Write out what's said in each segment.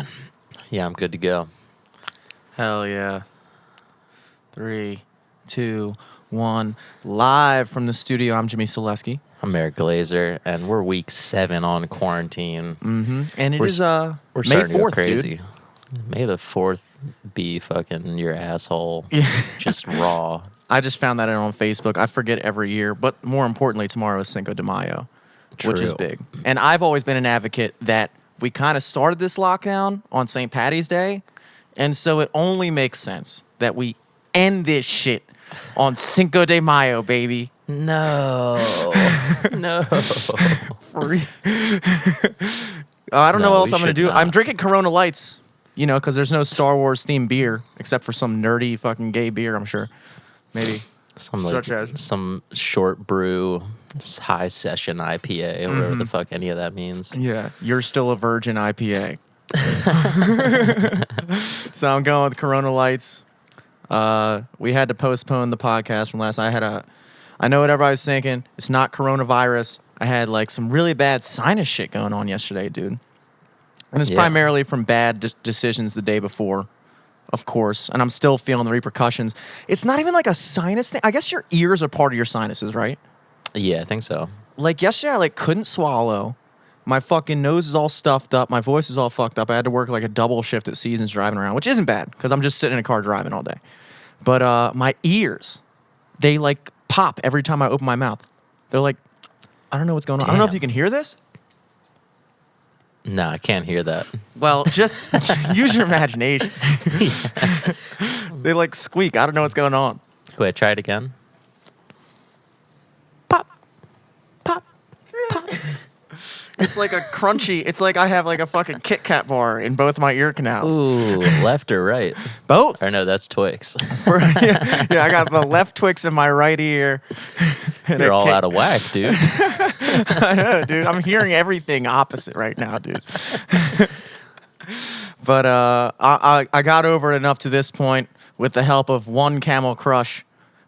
man. Yeah, I'm good to go. Hell yeah. 3, 2, 1. Live from the studio, I'm Jimmy Selesky. I'm Eric Glazer, and we're week 7 on quarantine. Mm-hmm. And we're is We're May starting to go 4th, crazy. dude. May the 4th be fucking your asshole. Yeah. Just raw. I just found that out on Facebook. I forget every year, but more importantly, tomorrow is Cinco de Mayo, which is True. big. And I've always been an advocate that we kind of started this lockdown on St. Patty's Day, and so it only makes sense that we end this shit on Cinco de Mayo, baby. No. No. I don't know No, what else we I'm going to should do. not. I'm drinking Corona Lights, because there's no Star Wars themed beer except for some nerdy fucking gay beer, I'm sure. Maybe. Such as? Some short brew, high session IPA, whatever the fuck any of that means. Yeah, you're still a virgin IPA. So I'm going with Corona Lights. We had to postpone the podcast from last night. I know what everybody's thinking. It's not coronavirus. I had like some really bad sinus shit going on yesterday, dude. And it's primarily from bad decisions the day before, of course. And I'm still feeling the repercussions. It's not even like a sinus thing. I guess your ears are part of your sinuses, right? Yeah, I think so. Like yesterday, I couldn't swallow. My fucking nose is all stuffed up. My voice is all fucked up. I had to work like a double shift at Seasons driving around, which isn't bad because I'm just sitting in a car driving all day. But my ears, they like pop every time I open my mouth. They're like, I don't know what's going on. I don't know if you can hear this. No, I can't hear that. Well, just use your imagination. They like squeak. I don't know what's going on. Wait, try it again. Pop, pop, pop. It's like a crunchy. It's like I have like a fucking Kit Kat bar in both my ear canals. Ooh, left or right? Both. Or no, that's Twix. Yeah, I got the left Twix in my right ear. You're all out of whack, dude. I know, dude. I'm hearing everything opposite right now, dude. But I got over it enough to this point with the help of one Camel Crush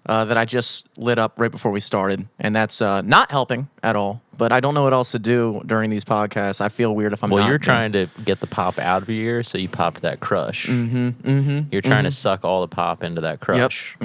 that I just lit up right before we started. And that's not helping at all. But I don't know what else to do during these podcasts. I feel weird if I'm not. Well, you're trying to get the pop out of your ear, so you popped that crush. You're trying to suck all the pop into that crush.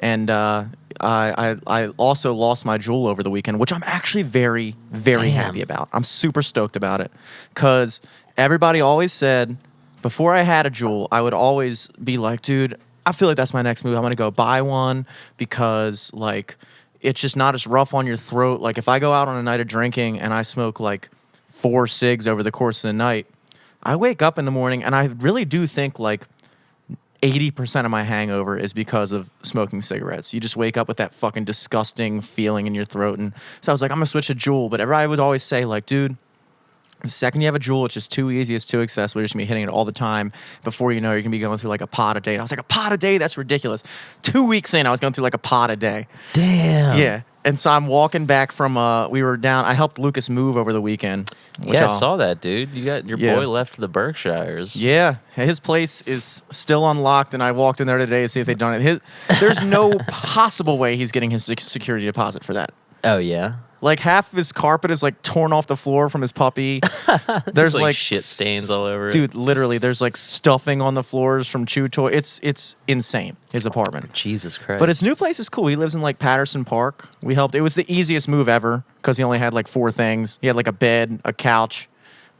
And I also lost my Juul over the weekend, which I'm actually very, very happy about. I'm super stoked about it because everybody always said before I had a Juul, I would always be like, dude, I feel like that's my next move. I'm going to go buy one because like it's just not as rough on your throat. Like if I go out on a night of drinking and I smoke like 4 cigs over the course of the night, I wake up in the morning and I really do think like 80% of my hangover is because of smoking cigarettes. You just wake up with that fucking disgusting feeling in your throat. And so I was like, I'm going to switch to Juul. But everybody would always say like, dude, the second you have a Juul, it's just too easy, it's too accessible. You're just going to be hitting it all the time. Before you know, you're going to be going through like a pod a day. And I was like, a pod a day? That's ridiculous. 2 weeks in, I was going through like a pod a day. Damn. Yeah. And so I'm walking back from, we were down, I helped Lucas move over the weekend. Yeah, I saw that, dude. You got your boy left the Berkshires. Yeah. His place is still unlocked, and I walked in there today to see if they'd done it. There's no possible way he's getting his security deposit for that. Oh, yeah? Like half of his carpet is like torn off the floor from his puppy. There's like shit stains all over it. Dude, literally, there's like stuffing on the floors from chew toy. It's insane, his apartment. Jesus Christ. But his new place is cool. He lives in like Patterson Park. We helped. It was the easiest move ever because he only had like 4 things. He had like a bed, a couch.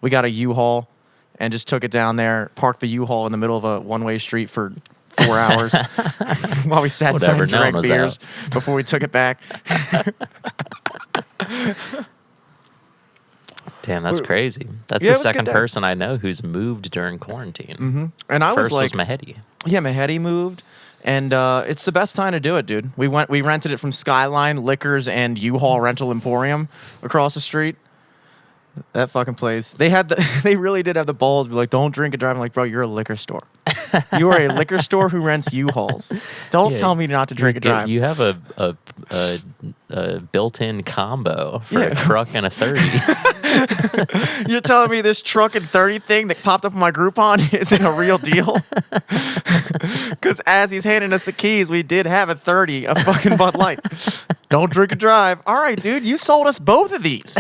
We got a U-Haul and just took it down there, parked the U-Haul in the middle of a one-way street for 4 hours while we sat inside and drank beers before we took it back. Damn, that's crazy. That's the second person I know who's moved during quarantine. And I First was like, Mahedi. Yeah, Mahedi moved, and it's the best time to do it, dude. We rented it from Skyline Liquors and U-Haul Rental Emporium across the street. That fucking place. They really did have the balls to be like, don't drink and drive. I'm like, bro, you're a liquor store. You are a liquor store who rents U-Hauls. Don't tell me not to drink and drive. You have a built-in combo for a truck and a 30. You're telling me this truck and 30 thing that popped up on my Groupon isn't a real deal? Because as he's handing us the keys, we did have a 30, a fucking Bud Light. Don't drink and drive. All right, dude, you sold us both of these.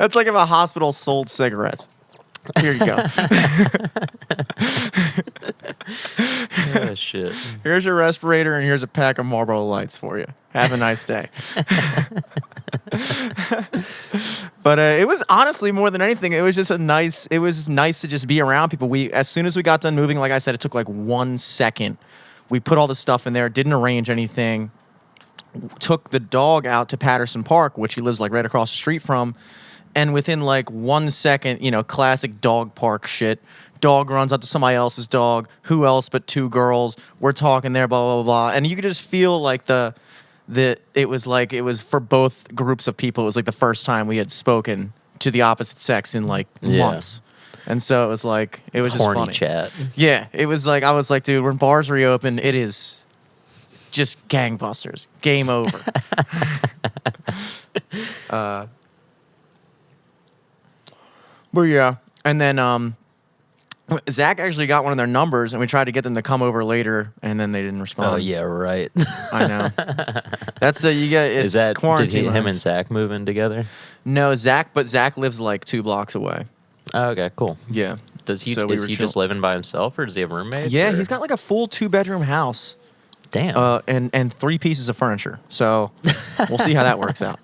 That's like if a hospital sold cigarettes. Here you go. Oh, shit. Here's your respirator and here's a pack of Marlboro Lights for you. Have a nice day. But it was honestly more than anything. It was just it was nice to just be around people. As soon as we got done moving, like I said, it took like 1 second. We put all the stuff in there, didn't arrange anything. Took the dog out to Patterson Park, which he lives like right across the street from. And within like 1 second, classic dog park shit. Dog runs up to somebody else's dog. Who else but two girls? We're talking there, blah, blah, blah. And you could just feel like it was for both groups of people. It was like the first time we had spoken to the opposite sex in like months. And so it was just Horny funny. chat. Yeah. It was like, I was like, dude, when bars reopen, it is just gangbusters. Game over. But yeah. And then Zach actually got one of their numbers, and we tried to get them to come over later, and then they didn't respond. Oh, yeah, right. I know. That's it's quarantine. Did him and Zach move in together? No, Zach lives like 2 blocks away. Oh, okay, cool. Yeah. Is he just living by himself, or does he have roommates? Yeah, or? He's got like a full 2-bedroom house. Damn. And 3 pieces of furniture. So we'll see how that works out.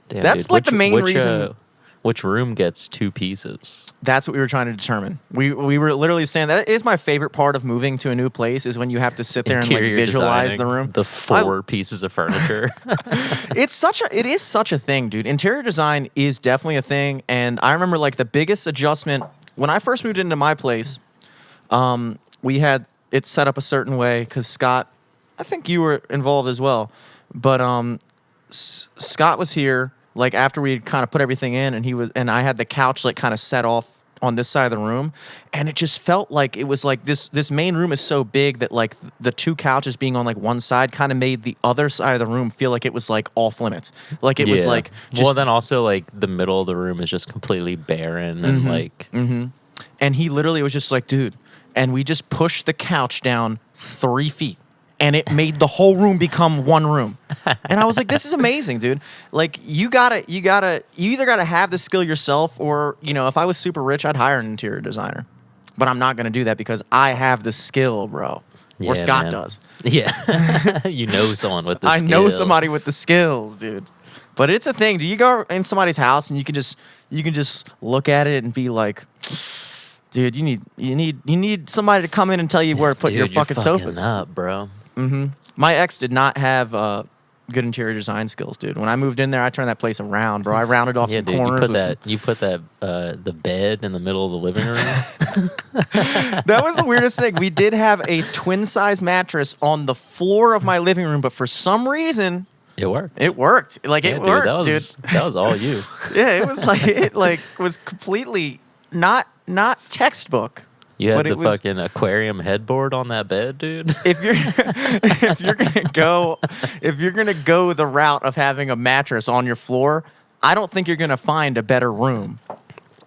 Damn, that's dude. like the main reason. Which room gets 2 pieces? That's what we were trying to determine. We were literally saying that is my favorite part of moving to a new place is when you have to sit there Interior and like visualize the room. The 4 pieces of furniture. It is such a thing, dude. Interior design is definitely a thing. And I remember like the biggest adjustment when I first moved into my place, we had it set up a certain way because Scott, I think you were involved as well. But Scott was here like after we had kind of put everything in, and I had the couch like kind of set off on this side of the room, and it just felt like it was like this main room is so big that like the 2 couches being on like one side kind of made the other side of the room feel like it was like off limits. Like it was like well, then also like the middle of the room is just completely barren and like. Mm-hmm. And he literally was just like, dude, and we just pushed the couch down 3 feet. And it made the whole room become one room. And I was like, this is amazing, dude. Like, you either gotta have the skill yourself, or, if I was super rich, I'd hire an interior designer. But I'm not gonna do that because I have the skill, bro. Or Scott does. Yeah. Someone with the I skill. know somebody with the skills, dude. But it's a thing. Do you go in somebody's house and you can just look at it and be like, dude, you need somebody to come in and tell you where to put your fucking sofas. Up, bro. Mm-hmm. My ex did not have good interior design skills, dude. When I moved in there, I turned that place around, bro. I rounded off some corners. You put the bed in the middle of the living room. That was the weirdest thing. We did have a twin size mattress on the floor of my living room, but for some reason, it worked. It worked. Like it worked, dude. That was all you. Yeah, it was like it was completely not textbook. You had the fucking aquarium headboard on that bed, dude. If you're gonna go the route of having a mattress on your floor, I don't think you're gonna find a better room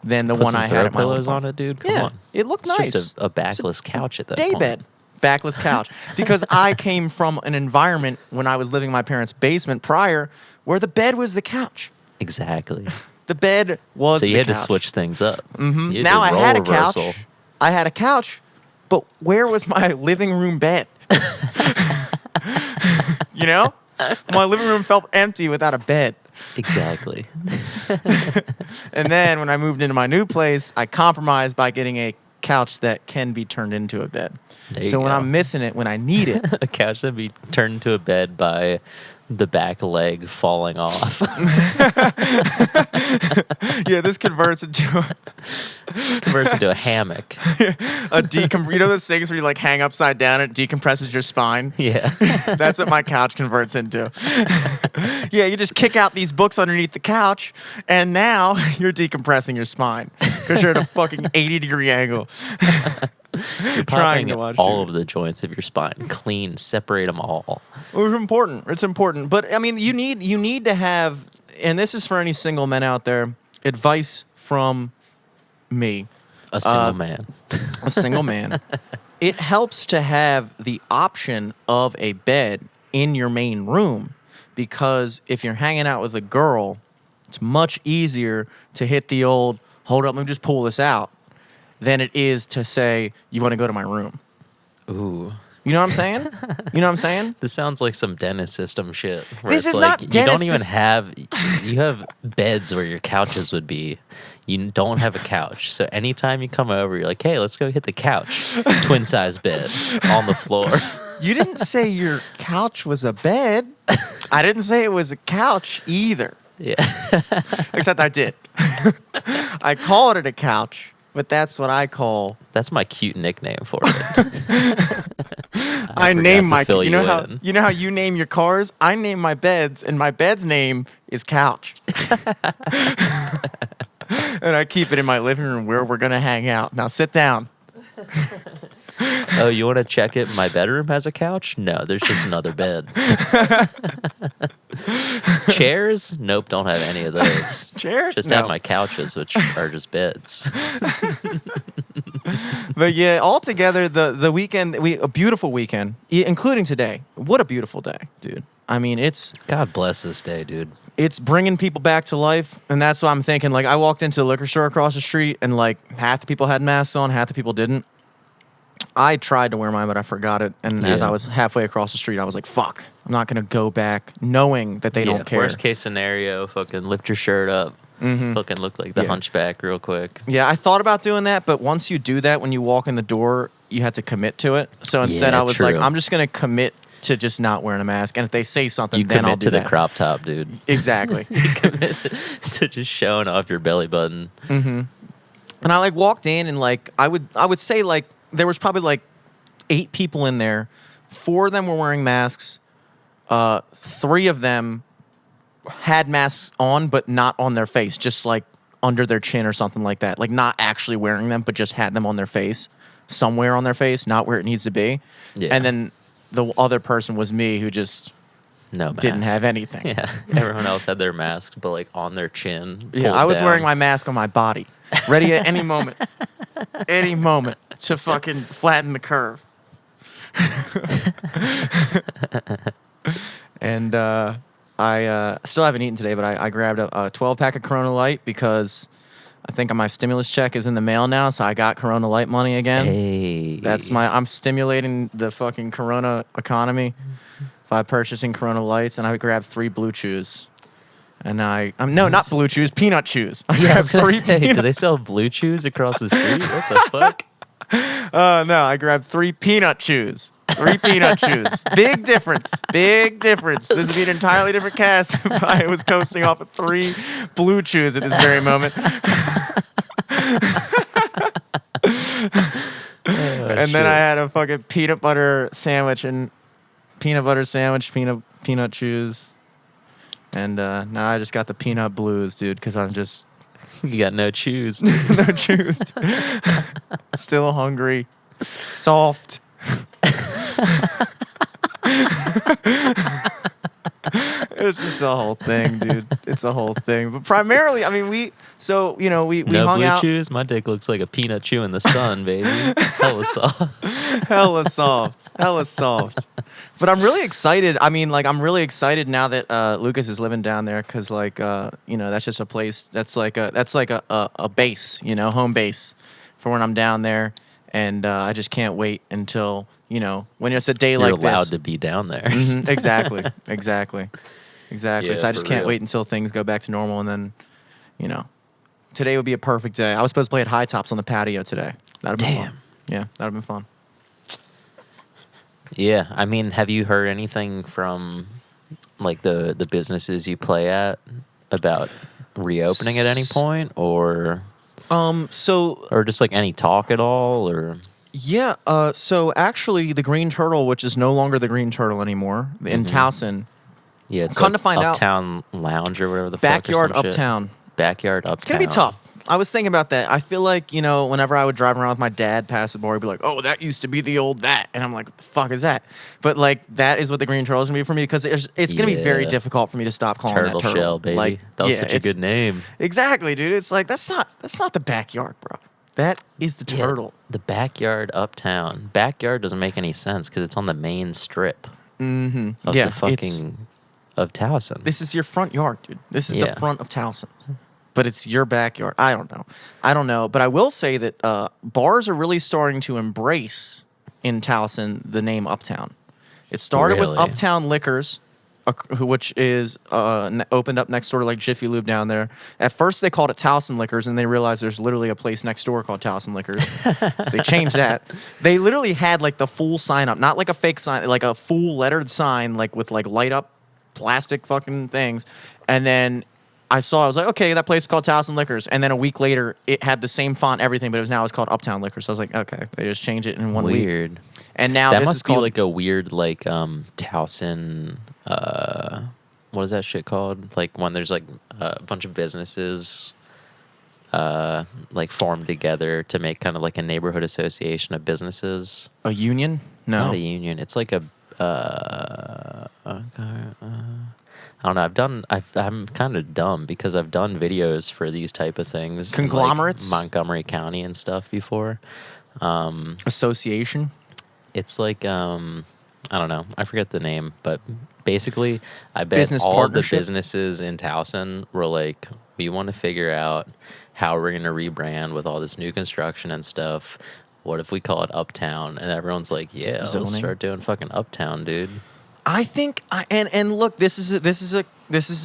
than the one I had at my pillows on it, dude. Come on, it looked it's nice. Just a backless couch at that point. Daybed, backless couch. Because I came from an environment when I was living in my parents' basement prior, where the bed was the couch. Exactly. The bed was. So you had couch. to switch things up. Mm-hmm. Now I had a couch. I had a couch, but where was my living room bed? My living room felt empty without a bed. Exactly. And then when I moved into my new place, I compromised by getting a couch that can be turned into a bed. So when I'm missing it, when I need it. A couch that be turned into a bed by the back leg falling off. Yeah, this converts into a hammock. You know those things where you like hang upside down and it decompresses your spine? Yeah. That's what my couch converts into. Yeah, you just kick out these books underneath the couch, and now you're decompressing your spine because you're at a fucking 80-degree angle. You're popping all of the joints of your spine clean, separate them all. Well, it's important. It's important. But I mean, you need to have, and this is for any single men out there, advice from me. A single man. A single man. It helps to have the option of a bed in your main room, because if you're hanging out with a girl It's much easier to hit the old, hold up, let me just pull this out, than it is to say, you want to go to my room. Ooh. You know what I'm saying? You know what I'm saying? This sounds like some dentist system shit. Where This it's is like not you dentist don't even sys- have you have beds where your couches would be. You don't have a couch. So anytime you come over, you're like, hey, let's go hit the couch. Twin size bed on the floor. You didn't say your couch was a bed. I didn't say it was a couch either. Yeah. Except I did. I called it a couch, but that's what I call. That's my cute nickname for it. I name my. fill You know you how in. you know how you name your cars. I name my beds, and my bed's name is couch. And I keep it in my living room where we're gonna hang out. Now sit down. Oh, you want to check it? My bedroom has a couch? No, there's just another bed. Chairs? Nope, don't have any of those. Chairs? Just No. have my couches, which are just beds. But yeah, altogether, the weekend, a beautiful weekend, including today. What a beautiful day, dude. I mean, it's God bless this day, dude. bringing people back to life, and that's what I'm thinking. Like, I walked into the liquor store across the street, and like half the people had masks on, half the people didn't. I tried to wear mine, but I forgot it. And as Yeah. I was halfway across the street, I was like, fuck, I'm not going to go back knowing that they don't care. Worst case scenario, fucking lift your shirt up. Fucking look like the Yeah. hunchback real quick. Yeah, I thought about doing that, but once you do that, when you walk in the door, you had to commit to it. So instead, Yeah, I was like, true. I'm just going to commit to just not wearing a mask. And if they say something, You then I'll commit do to the that. crop top, dude. Exactly. You commit to just showing off your belly button. And I like walked in, and like I would say like there was probably like 8 people in there. 4 of them were wearing masks. 3 of them had masks on, but not on their face, just like under their chin or something like that. Like not actually wearing them, but just had them on their face, somewhere on their face, not where it needs to be. Yeah. And then the other person was me, who just No mask. didn't have anything. Yeah. Everyone else had their mask, but like on their chin. Yeah, pulled I was down. wearing my mask on my body, ready at any moment, to fucking flatten the curve. And I still haven't eaten today, but I grabbed a 12-pack of Corona Light because I think my stimulus check is in the mail now, so I got Corona Light money again. Hey. I'm stimulating the fucking Corona economy by purchasing Corona Lights, and I grabbed 3 Blue Chews. And no, not Blue Chews, Peanut Chews. I I grabbed was gonna 3 say, peanut. do they sell blue chews across the street? What the fuck? No, I grabbed 3 Peanut Chews. 3 Peanut Chews. Big difference. Big difference. This would be an entirely different cast if I was coasting off of 3 Blue Chews at this very moment. And then I had a fucking peanut butter sandwich, peanut chews. And now I just got the peanut blues, dude, because I'm just You got no chews. no chews. Still hungry. Soft. It's just a whole thing, dude. It's a whole thing. But primarily, I mean, we No hung blue out. chews? My dick looks like a peanut chew in the sun, baby. Hella soft. Hella soft. Hella soft. But I'm really excited. I mean, like, I'm really excited now that Lucas is living down there because, like, that's just a place that's like a base, home base for when I'm down there. And I just can't wait until, when it's a day You're like allowed this. to be down there. Mhm, exactly. Yeah, So I just for can't real. wait until things go back to normal. And then, today would be a perfect day. I was supposed to play at High Tops on the patio today. That'd have been fun. Yeah, that'd have been fun. Yeah, I mean, have you heard anything from like the businesses you play at about reopening at any point, or So just like any talk at all, or yeah, so actually the Green Turtle, which is no longer the Green Turtle anymore, in Towson, yeah, it's Come like to find out- Uptown Lounge or whatever the Backyard fuck or some shit. Uptown. Backyard Uptown. It's gonna be tough. I was thinking about that. I feel like, whenever I would drive around with my dad past the bar, he'd be like, oh, that used to be the old that. And I'm like, what the fuck is that? But, like, that is what the Green Turtle is going to be for me because it's going to be very Yeah. difficult for me to stop calling Turtle that turtle. Shell, baby. Like, that was yeah, such a it's- good name. Exactly, dude. It's like, that's not the backyard, bro. That is the Yeah, turtle. the Backyard Uptown. Backyard doesn't make any sense because it's on the main strip Mm-hmm. of Yeah, the fucking of Towson. This is your front yard, dude. This is Yeah. the front of Towson. But it's your backyard. I don't know. But I will say that bars are really starting to embrace in Towson the name Uptown. It started with Really? Uptown Liquors, which is opened up next door to like Jiffy Lube down there. At first they called it Towson Liquors, and they realized there's literally a place next door called Towson Liquors. So they changed that. They literally had like the full sign up, not like a fake sign, like a full lettered sign, like with like light up plastic fucking things. And then I was like, okay, that place is called Towson Liquors. And then a week later, it had the same font, everything, but it's called Uptown Liquors. So I was like, okay, they just changed it in 1 week. Weird. And now That this must is be called like a weird like Towson. What is that shit called? Like when there's like a bunch of businesses like formed together to make kind of like a neighborhood association of businesses. a union. No, Not a union. It's like a. I don't know. I'm kind of dumb because I've done videos for these type of things. in, like, Conglomerates? Montgomery County and stuff before. association. It's like I don't know. I forget the name, but basically, I bet Business all the partnership? businesses in Towson were like, we want to figure out how we're going to rebrand with all this new construction and stuff. What if we call it Uptown? And everyone's like, yeah, Zoning. let's start doing fucking Uptown, dude. I think, and look, this is a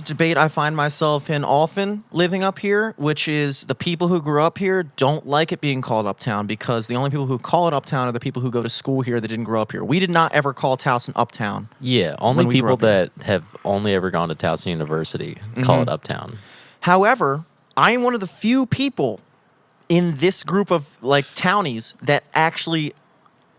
debate I find myself in often living up here, which is the people who grew up here don't like it being called Uptown because the only people who call it Uptown are the people who go to school here that didn't grow up here. We did not ever call Towson Uptown. Yeah, only When we grew people up here. that have only ever gone to Towson University call it Uptown. However, I am one of the few people in this group of like townies that actually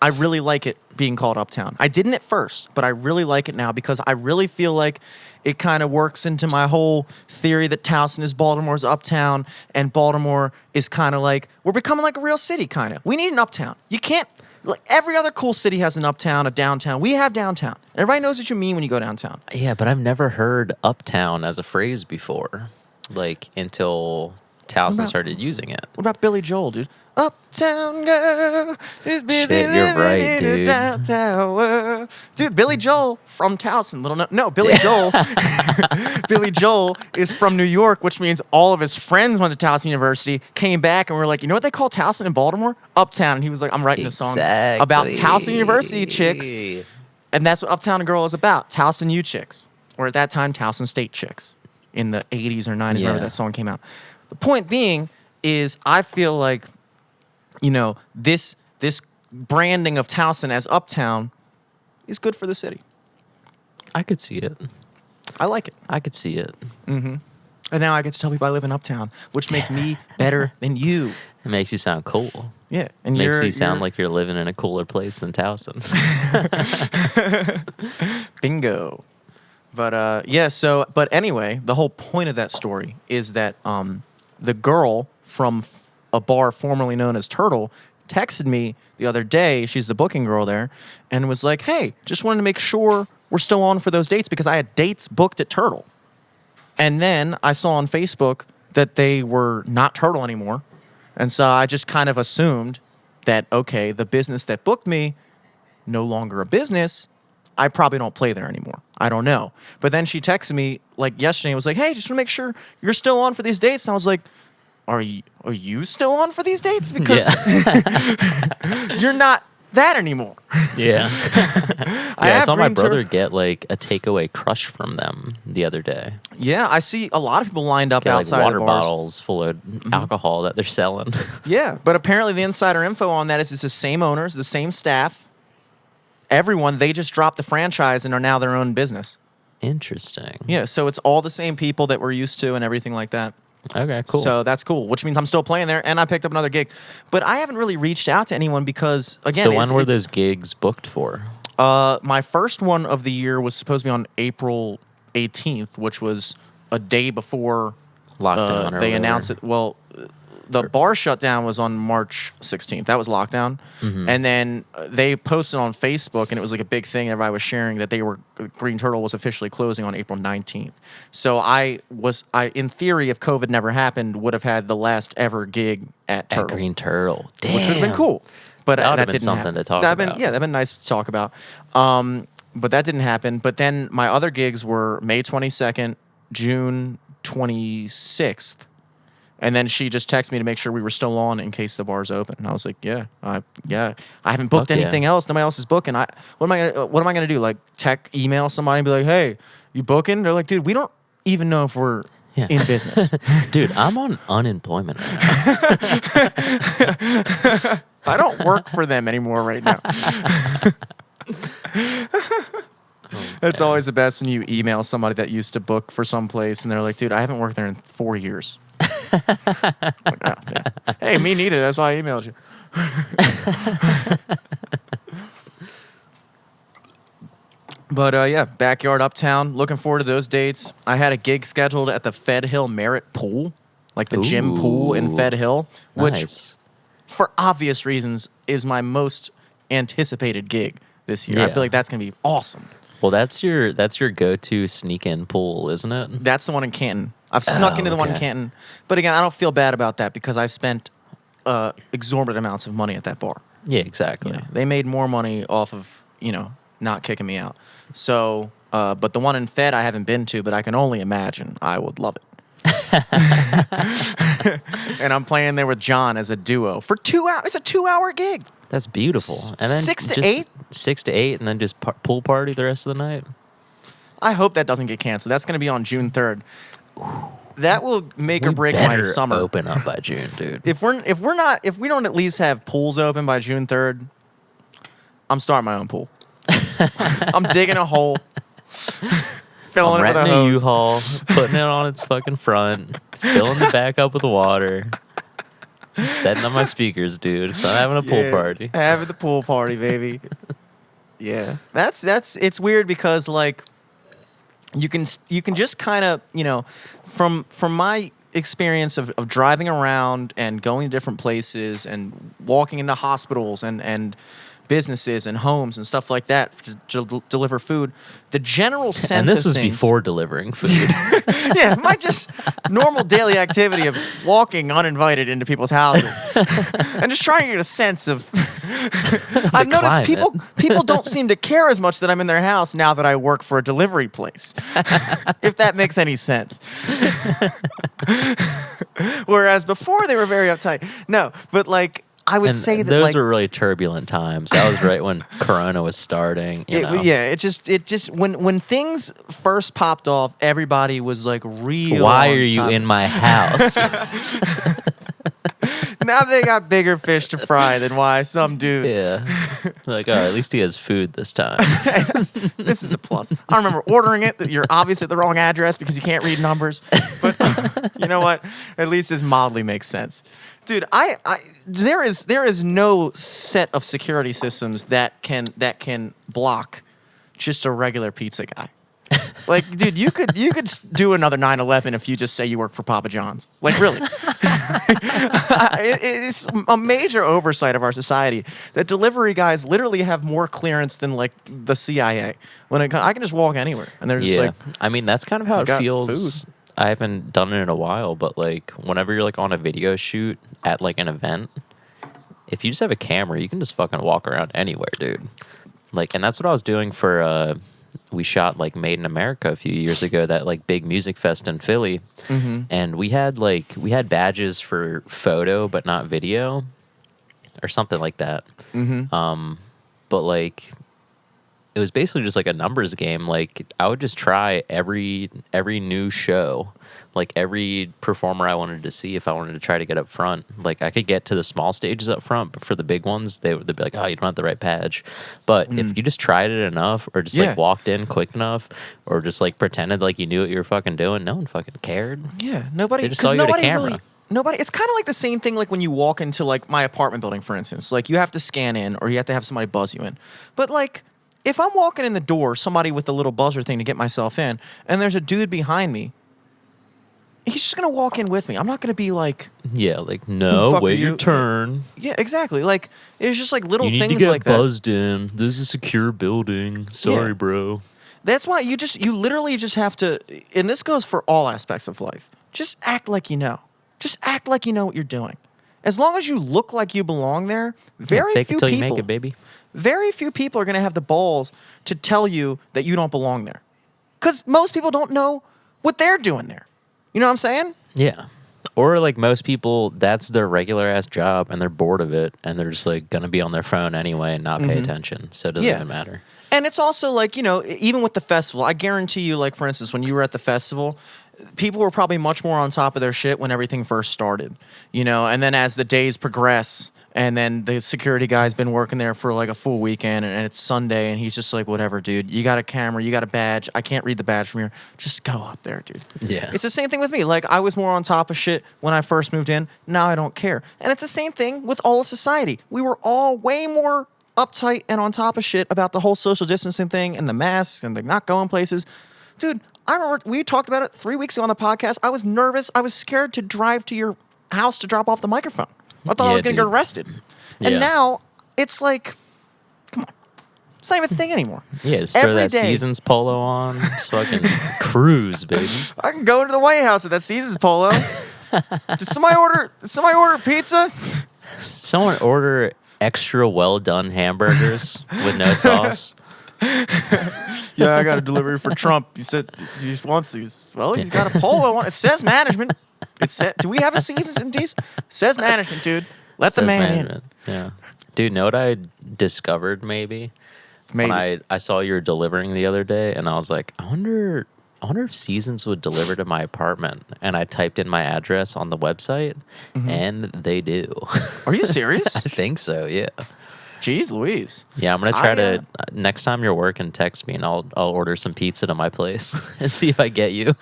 I really like it being called Uptown. I didn't at first, but I really like it now because I really feel like it kind of works into my whole theory that Towson is Baltimore's Uptown and Baltimore is kind of like, we're becoming like a real city kind of. We need an Uptown. You can't, like every other cool city has an Uptown, a downtown. We have downtown. Everybody knows what you mean when you go downtown. Yeah, but I've never heard Uptown as a phrase before, like until Towson about- started using it. What about Billy Joel, dude? Uptown girl is busy Shit, you're living right, in dude. a downtown world. Dude, Billy Joel from Towson. Billy Joel. Billy Joel is from New York, which means all of his friends went to Towson University, came back, and were like, you know what they call Towson in Baltimore? Uptown. And he was like, I'm writing a song about Towson University chicks. And that's what Uptown Girl is about. Towson U chicks. Or at that time, Towson State chicks. In the 80s or 90s, whenever Yeah. that song came out. The point being is I feel like, you know, this branding of Towson as Uptown is good for the city. I could see it. I like it. I could see it. And now I get to tell people I live in Uptown, which makes me better than you. It makes you sound cool. Yeah. And Makes you're, you sound like you're living in a cooler place than Towson. bingo. But yeah, but anyway, the whole point of that story is that the girl from a bar formerly known as Turtle texted me the other day. She's the booking girl there, and was like, "Hey, just wanted to make sure we're still on for those dates because I had dates booked at Turtle." And then I saw on Facebook that they were not Turtle anymore, and so I just kind of assumed that okay, the business that booked me no longer a business. I probably don't play there anymore. I don't know. But then she texted me like yesterday and was like, hey, just want to make sure you're still on for these dates. And I was like, are you still on for these dates? Because you're not that anymore. Yeah. I I have saw my Green brother Turtle- get like a takeaway crush from them the other day. Yeah, I see a lot of people lined up Get like outside water of the bars. bottles full of alcohol that they're selling. Yeah, but apparently the insider info on that is it's the same owners, the same staff, everyone. They just dropped the franchise and are now their own business. Interesting. Yeah, so it's all the same people that we're used to and everything like that. Okay, cool. So that's cool, which means I'm still playing there, and I picked up another gig. But I haven't really reached out to anyone because, again, So when were those gigs booked for? my first one of the year was supposed to be on April 18th, which was a day before Lockdown or they whatever. announced it. Well, the bar shutdown was on March 16th. That was lockdown. Mm-hmm. And then they posted on Facebook, and it was like a big thing. Everybody was sharing that Green Turtle was officially closing on April 19th. So I, in theory, if COVID never happened, would have had the last ever gig at Turtle. At Green Turtle. Damn. Which would have been cool. But That would that have been didn't something happen. to talk That'd been- about. Yeah, that'd been nice to talk about. but that didn't happen. But then my other gigs were May 22nd, June 26th. And then she just texted me to make sure we were still on in case the bar's open. And I was like, yeah. I haven't booked Fuck yeah. anything else. Nobody else is booking. What am I gonna do? Like email somebody and be like, hey, you booking? They're like, dude, we don't even know if we're Yeah. in business. Dude, I'm on unemployment right now. I don't work for them anymore right now. That's always the best when you email somebody that used to book for some place and they're like, dude, I haven't worked there in 4 years. Like, oh, yeah. Hey, me neither. That's why I emailed you. But yeah, backyard uptown. Looking forward to those dates. I had a gig scheduled at the Fed Hill Merritt Pool, like the gym pool in Ooh. Fed Hill, which, Nice. for obvious reasons, is my most anticipated gig this year. I Yeah. feel like that's gonna be awesome. Well, that's your go-to sneak-in pool, isn't it? That's the one in Canton. I've snuck into the one in okay. Canton, but again, I don't feel bad about that because I spent exorbitant amounts of money at that bar. Yeah, exactly. They made more money off of not kicking me out. So, but the one in Fed I haven't been to, but I can only imagine I would love it. And I'm playing there with John as a duo for 2 hours. It's a 2-hour gig. That's beautiful. And then 6 to just 8? 6 to 8, and then just pool party the rest of the night. I hope that doesn't get canceled. That's going to be on June 3rd. That will make or We break my better summer. open up by June, dude. If we don't at least have pools open by June 3rd, I'm starting my own pool. I'm digging a hole, filling I'm it with a renting a hose. U-Haul, putting it on its fucking front, filling the back up with water, setting up my speakers, dude. So I'm having a pool Yeah, party. Having the pool party, baby. Yeah, that's it's weird because like you can just kind of from my experience of driving around and going to different places and walking into hospitals and businesses and homes and stuff like that to deliver food. The general sense And this of was things, before delivering food. yeah, my just normal daily activity of walking uninvited into people's houses and just trying to get a sense of. I've noticed climate. people don't seem to care as much that I'm in their house now that I work for a delivery place. If that makes any sense. Whereas before they were very uptight. No, but like I would And say that those like were really turbulent times. That was right when Corona was starting. You know? yeah, it just when things first popped off, everybody was like real. Why on are you top. in my house? Now they got bigger fish to fry than why some dude. Yeah. Like, oh, at least he has food this time. This is a plus. I remember ordering it. That you're obviously at the wrong address because you can't read numbers. But you know what? At least this mildly makes sense, dude. There is no set of security systems that can block just a regular pizza guy. Like, dude, you could do another 9/11 if you just say you work for Papa John's. Like, really. It's a major oversight of our society that delivery guys literally have more clearance than like the CIA. I can just walk anywhere and they're just Yeah. like, I mean, that's kind of how "He's it got feels. food." I haven't done it in a while, but like whenever you're like on a video shoot at like an event, if you just have a camera, you can just fucking walk around anywhere, dude. Like, and that's what I was doing for we shot like Made in America a few years ago, that like big music fest in Philly. Mm-hmm. And we had badges for photo but not video or something like that. Mm-hmm. But like it was basically just like a numbers game. Like I would just try every new show, like every performer I wanted to see. If I wanted to try to get up front, like I could get to the small stages up front, but for the big ones they'd be like, oh, you don't have the right badge. But if you just tried it enough, or just Yeah. like walked in quick enough, or just like pretended like you knew what you were fucking doing, no one fucking cared. Yeah, nobody. They just 'cause saw you with a nobody camera. really. Nobody. It's kind of like the same thing. Like when you walk into like my apartment building, for instance. Like you have to scan in, or you have to have somebody buzz you in. But like, if I'm walking in the door, somebody with the little buzzer thing to get myself in, and there's a dude behind me, he's just gonna walk in with me. I'm not gonna be like, Yeah, like Who the no, fuck are wait you? your turn. yeah, exactly. Like it's just like little You need things to get like that. buzzed in. This is a secure building. Sorry, Yeah. bro. That's why you literally just have to, and this goes for all aspects of life. Just act like you know. Just act like you know what you're doing. As long as you look like you belong there, very Fake few it till people. you make it, baby. very few people are going to have the balls to tell you that you don't belong there. Because most people don't know what they're doing there. You know what I'm saying? Yeah. Or like most people, that's their regular ass job and they're bored of it and they're just like going to be on their phone anyway and not pay attention. So it doesn't even matter. And it's also like, you know, even with the festival, I guarantee you, like, for instance, when you were at the festival, people were probably much more on top of their shit when everything first started, you know, and then as the days progress, and then the security guy's been working there for like a full weekend, and it's Sunday, and he's just like, whatever, dude, you got a camera, you got a badge, I can't read the badge from here, just go up there, dude. Yeah. It's the same thing with me. Like, I was more on top of shit when I first moved in, now I don't care. And it's the same thing with all of society. We were all way more uptight and on top of shit about the whole social distancing thing and the masks and the not going places. Dude, I remember we talked about it 3 weeks ago on the podcast. I was nervous. I was scared to drive to your house to drop off the microphone. I thought I was going to get arrested. And now it's like, come on. It's not even a thing anymore. Yeah, just throw that Seasons polo on so I can cruise, baby. I can go into the White House with that Seasons polo. Did somebody order pizza? Someone order extra well done hamburgers with no sauce. Yeah, I got a delivery for Trump. He said he just wants these. Well, he's got a polo on. It says management. Do we have a Seasons in DC? It says management, dude. Let the man in. Yeah. Dude, know what I discovered maybe? When I saw you were delivering the other day, and I was like, I wonder if Seasons would deliver to my apartment. And I typed in my address on the website, and they do. Are you serious? I think so, yeah. Jeez Louise. Yeah, I'm going to try to, next time you're working, text me, and I'll order some pizza to my place and see if I get you.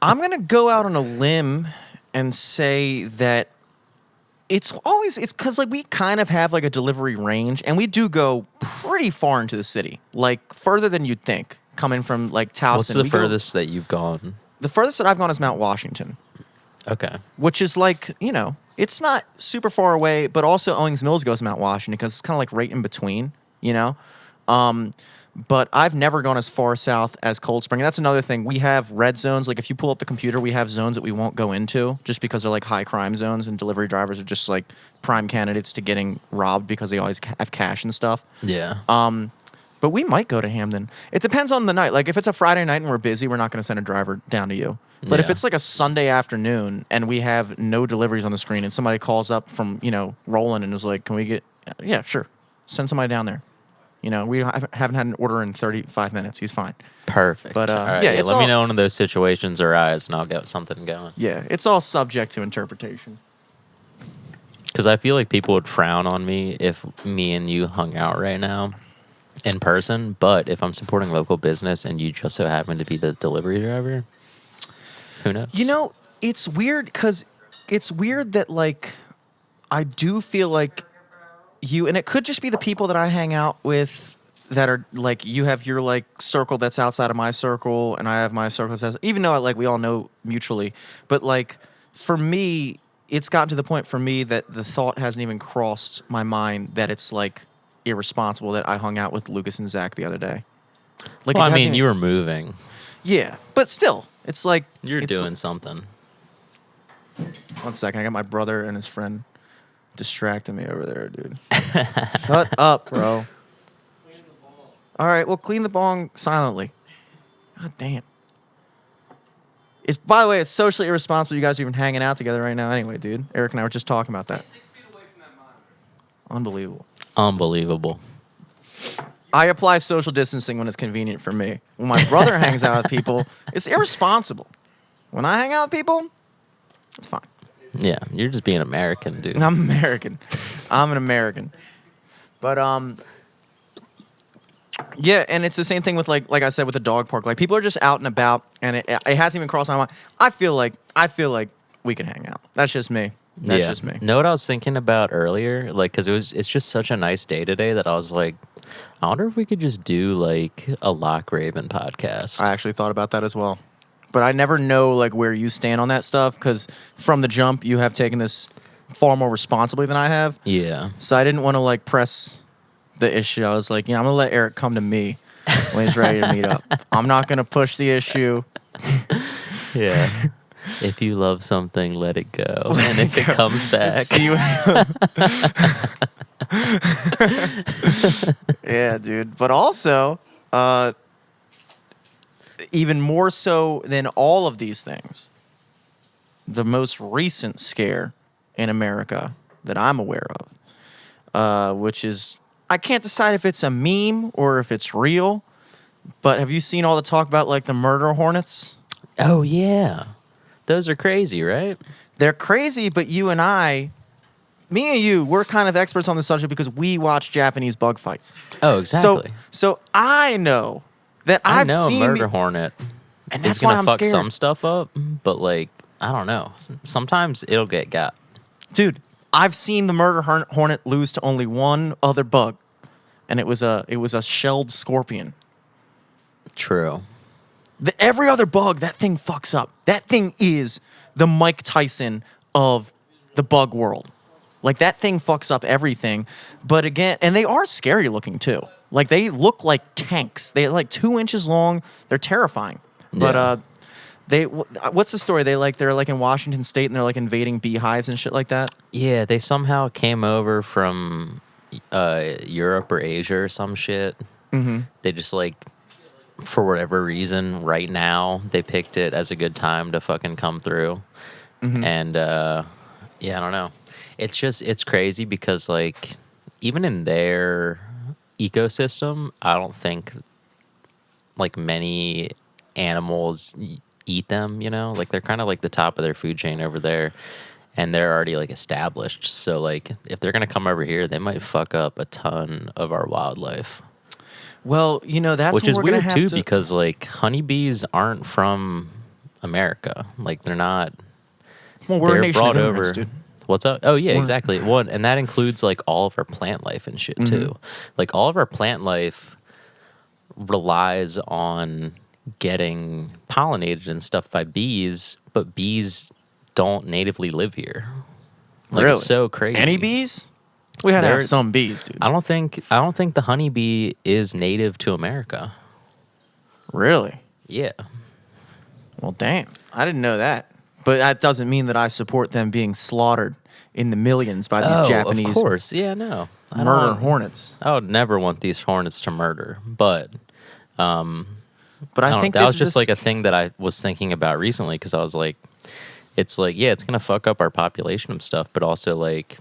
I'm going to go out on a limb and say that it's because like we kind of have like a delivery range, and we do go pretty far into the city, like further than you'd think, coming from like Towson. What's the furthest that you've gone? The furthest that I've gone is Mount Washington. Okay. Which is like, you know, it's not super far away, but also Owings Mills goes to Mount Washington because it's kind of like right in between, you know? But I've never gone as far south as Cold Spring. And that's another thing. We have red zones. Like if you pull up the computer, we have zones that we won't go into just because they're like high crime zones, and delivery drivers are just like prime candidates to getting robbed because they always have cash and stuff. Yeah. But we might go to Hamden. It depends on the night. Like if it's a Friday night and we're busy, we're not going to send a driver down to you. But if it's like a Sunday afternoon and we have no deliveries on the screen and somebody calls up from, you know, Roland and is like, can we get, yeah, sure. Send somebody down there. You know, we haven't had an order in 35 minutes. He's fine. Perfect. But right, yeah, let me know when those situations arise and I'll get something going. Yeah, it's all subject to interpretation. Because I feel like people would frown on me if me and you hung out right now in person. But if I'm supporting local business and you just so happen to be the delivery driver, who knows? You know, it's weird because it's weird that, like, I do feel like you, and it could just be the people that I hang out with that are, like, you have your, like, circle that's outside of my circle, and I have my circle that's, even though, like, we all know mutually. But, like, for me, it's gotten to the point for me that the thought hasn't even crossed my mind that it's, like, irresponsible that I hung out with Lucas and Zach the other day. Like, well, I mean, you were moving. Yeah, but still, it's like... You're doing something. 1 second, I got my brother and his friend distracting me over there, dude. Shut up, bro. All right, well, clean the bong silently. God damn. It's, by the way, it's socially irresponsible you guys are even hanging out together right now anyway, dude. Eric and I were just talking about that. 6 feet away from that monitor. Unbelievable. Unbelievable. I apply social distancing when it's convenient for me. When my brother hangs out with people, it's irresponsible. When I hang out with people, it's fine. Yeah, you're just being American, dude. I'm American. I'm an American. But yeah, and it's the same thing with like I said with the dog park. Like people are just out and about, and it hasn't even crossed my mind. I feel like we can hang out. That's just me. That's just me. Know what I was thinking about earlier? Like, because it's just such a nice day today that I was like, I wonder if we could just do like a Lock Raven podcast. I actually thought about that as well. But I never know like where you stand on that stuff because from the jump you have taken this far more responsibly than I have. Yeah. So I didn't want to like press the issue. I was like, I'm gonna let Eric come to me when he's ready to meet up. I'm not gonna push the issue. Yeah. If you love something, let it go. And if it comes back. Yeah, dude. But also, even more so than all of these things, the most recent scare in America that I'm aware of, which is, I can't decide if it's a meme or if it's real, but have you seen all the talk about like the murder hornets? Oh yeah, those are crazy, right? They're crazy, but you and I, me and you, we're kind of experts on the subject because we watch Japanese bug fights. Oh, exactly. So I know that I I've know seen a murder hornet and is that's why gonna I'm fuck scared. some stuff up, but like I don't know. Sometimes it'll get got. Dude, I've seen the murder hornet lose to only one other bug, and it was a shelled scorpion. True. Every other bug, that thing fucks up. That thing is the Mike Tyson of the bug world. Like, that thing fucks up everything. But again, and they are scary looking too. Like, they look like tanks. They're like 2 inches long. They're terrifying. But Yeah. what's the story? They're like in Washington State and they're like invading beehives and shit like that. Yeah, they somehow came over from Europe or Asia or some shit. Mm-hmm. They just like, for whatever reason, right now they picked it as a good time to fucking come through. Mm-hmm. And yeah, I don't know. It's crazy because like even in their ecosystem, I don't think like many animals eat them, you know? Like they're kind of like the top of their food chain over there and they're already like established. So like if they're going to come over here, they might fuck up a ton of our wildlife. Well, you know, that's Which what is we're gonna weird have too to. because like honeybees aren't from America. Like they're not Well, we're a they're nation brought of immigrants, over. dude. What's up? Oh yeah, We're- exactly. One, and that includes like all of our plant life and shit too. Like all of our plant life relies on getting pollinated and stuff by bees, but bees don't natively live here. Like Really? it's so crazy. Any bees? We had to have There- some bees, dude. I don't think the honeybee is native to America. Really? Yeah. Well, damn. I didn't know that. But that doesn't mean that I support them being slaughtered in the millions by these Japanese Of course. Yeah, no. I don't murder want- hornets. I would never want these hornets to murder, but But I I don't think know, that this was is just like a thing that I was thinking about recently because I was like, it's like, yeah, it's gonna fuck up our population of stuff, but also like,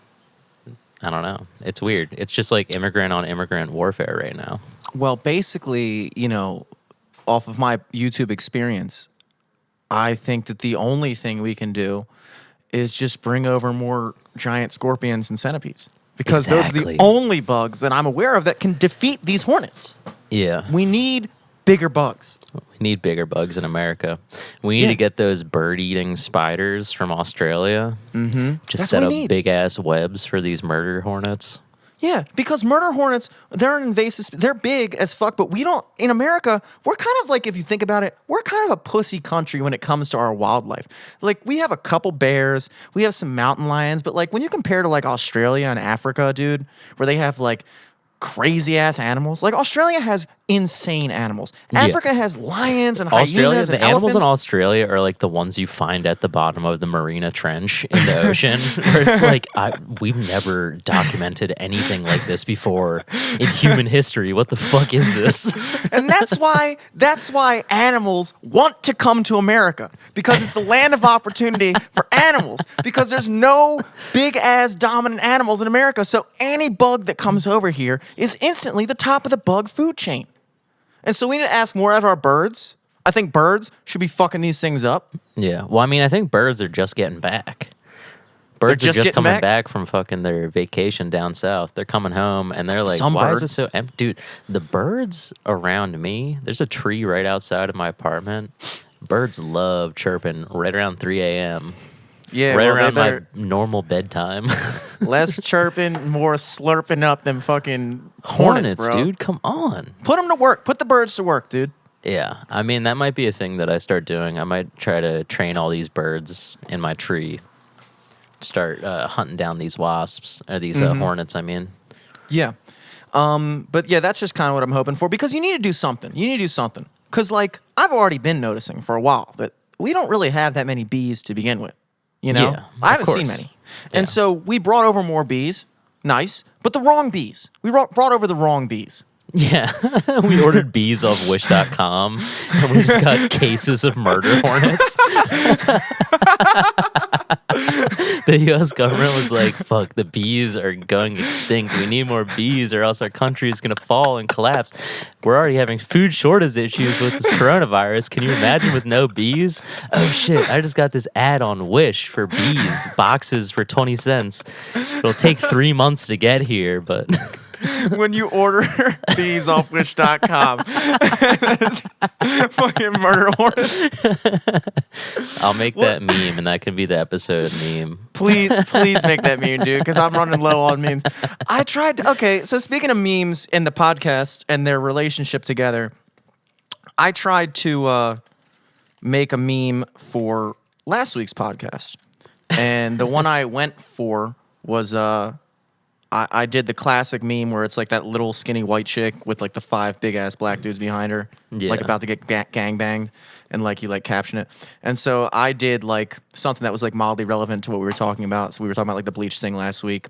I don't know, it's weird. It's just like immigrant on immigrant warfare right now. well, basically, you know, off of my YouTube experience, I think that the only thing we can do is just bring over more giant scorpions and centipedes. Because those are Exactly. the only bugs that I'm aware of that can defeat these hornets. Yeah, We need bigger bugs. we need bigger bugs in America. We need Yeah. to get those bird-eating spiders from Australia. Mm-hmm. Just That's set what up we need. big ass webs for these murder hornets. Yeah, because murder hornets, they're an invasive, they're big as fuck, but we don't, in America, we're kind of like, if you think about it, we're kind of a pussy country when it comes to our wildlife. Like, we have a couple bears, we have some mountain lions, but like, when you compare to like Australia and Africa, dude, where they have like crazy ass animals, like Australia has insane animals. Yeah. Africa has lions and Australia, hyenas the and animals in elephants. Australia are like the ones you find at the bottom of the Marina Trench in the ocean, where it's like we've never documented anything like this before in human history. What the fuck is this? And that's why animals want to come to America, because it's a land of opportunity for animals, because there's no big ass dominant animals in America. So any bug that comes over here is instantly the top of the bug food chain. And so we need to ask more out of our birds. I think birds should be fucking these things up. Yeah. Well, I mean, I think birds are just getting back. Birds just are just getting coming back? back from fucking their vacation down south. They're coming home and they're like, Some why is it birds. so empty? Dude, the birds around me, there's a tree right outside of my apartment. Birds love chirping right around 3 a.m. Yeah, right well, around they better my normal bedtime. less chirping, more slurping up them fucking hornets, bro. dude, come on. Put them to work. Put the birds to work, dude. Yeah, I mean, that might be a thing that I start doing. I might try to train all these birds in my tree. Start hunting down these wasps, or these hornets, I mean. Yeah. But yeah, that's just kind of what I'm hoping for, because you need to do something. You need to do something. Because, like, I've already been noticing for a while that we don't really have that many bees to begin with. You know? Yeah, I of haven't seen course. many. Yeah. And so we brought over more bees. Nice, but the wrong bees. We brought over the wrong bees. Yeah, we ordered bees off Wish.com, and we just got cases of murder hornets. The U.S. government was like, fuck, the bees are going extinct. We need more bees or else our country is going to fall and collapse. We're already having food shortage issues with this coronavirus. Can you imagine with no bees? Oh, shit, I just got this ad on Wish for bees, boxes for 20 cents. It'll take 3 months to get here, but... When you order bees off Wish.com, fucking murder hornets. I'll make that meme, and that can be the episode meme. Please make that meme, dude, because I'm running low on memes. I tried. Okay, so speaking of memes in the podcast and their relationship together, I tried to make a meme for last week's podcast, and the one I went for was I did the classic meme where it's like that little skinny white chick with like the 5 big ass black dudes behind her, like about to get gang banged, and like you like caption it. And so I did like something that was like mildly relevant to what we were talking about. So we were talking about like the bleach thing last week,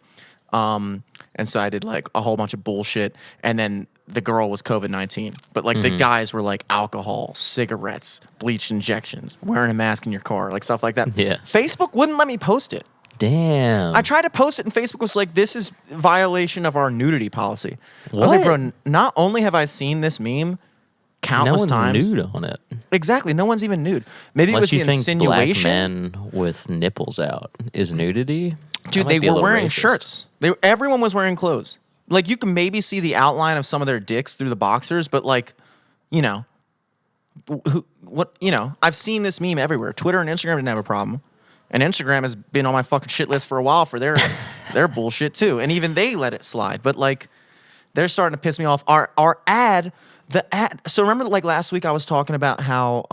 and so I did like a whole bunch of bullshit, and then the girl was COVID-19, but like the guys were like alcohol, cigarettes, bleach injections, wearing a mask in your car, like stuff like that. Yeah. Facebook wouldn't let me post it. Damn. I tried to post it, and Facebook was like, "This is violation of our nudity policy." I was What? like, "Bro, not only have I seen this meme countless no one's times, nude on it. exactly, no one's even nude. Maybe Unless it you was the think insinuation." black men with nipples out is nudity. Dude, That they might be a were little wearing racist. shirts. Everyone was wearing clothes. Like you can maybe see the outline of some of their dicks through the boxers, but like, you know, I've seen this meme everywhere. Twitter and Instagram didn't have a problem. And Instagram has been on my fucking shit list for a while for their bullshit too. And even they let it slide. But like, they're starting to piss me off. Our ad. So remember, like last week, I was talking about how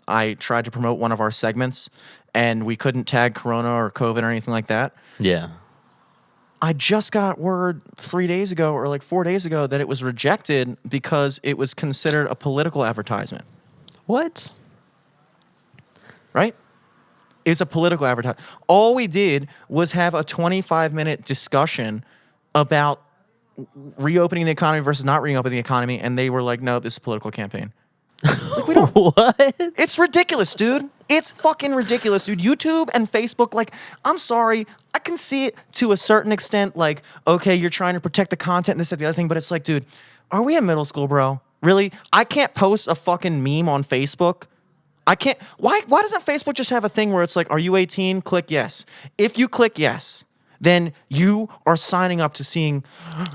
I tried to promote one of our segments, and we couldn't tag Corona or COVID or anything like that. Yeah. I just got word 3 days ago or like 4 days ago that it was rejected because it was considered a political advertisement. What? Right? It's a political advertisement. All we did was have a 25-minute discussion about reopening the economy versus not reopening the economy, and they were like, "No, this is a political campaign." Like, we don't. What? It's ridiculous, dude. It's fucking ridiculous, dude. YouTube and Facebook, like, I'm sorry, I can see it to a certain extent. Like, okay, you're trying to protect the content and this and the other thing, but it's like, dude, are we in middle school, bro? Really? I can't post a fucking meme on Facebook. I can't. Why doesn't Facebook just have a thing where it's like, are you 18? Click yes. If you click yes, then you are signing up to seeing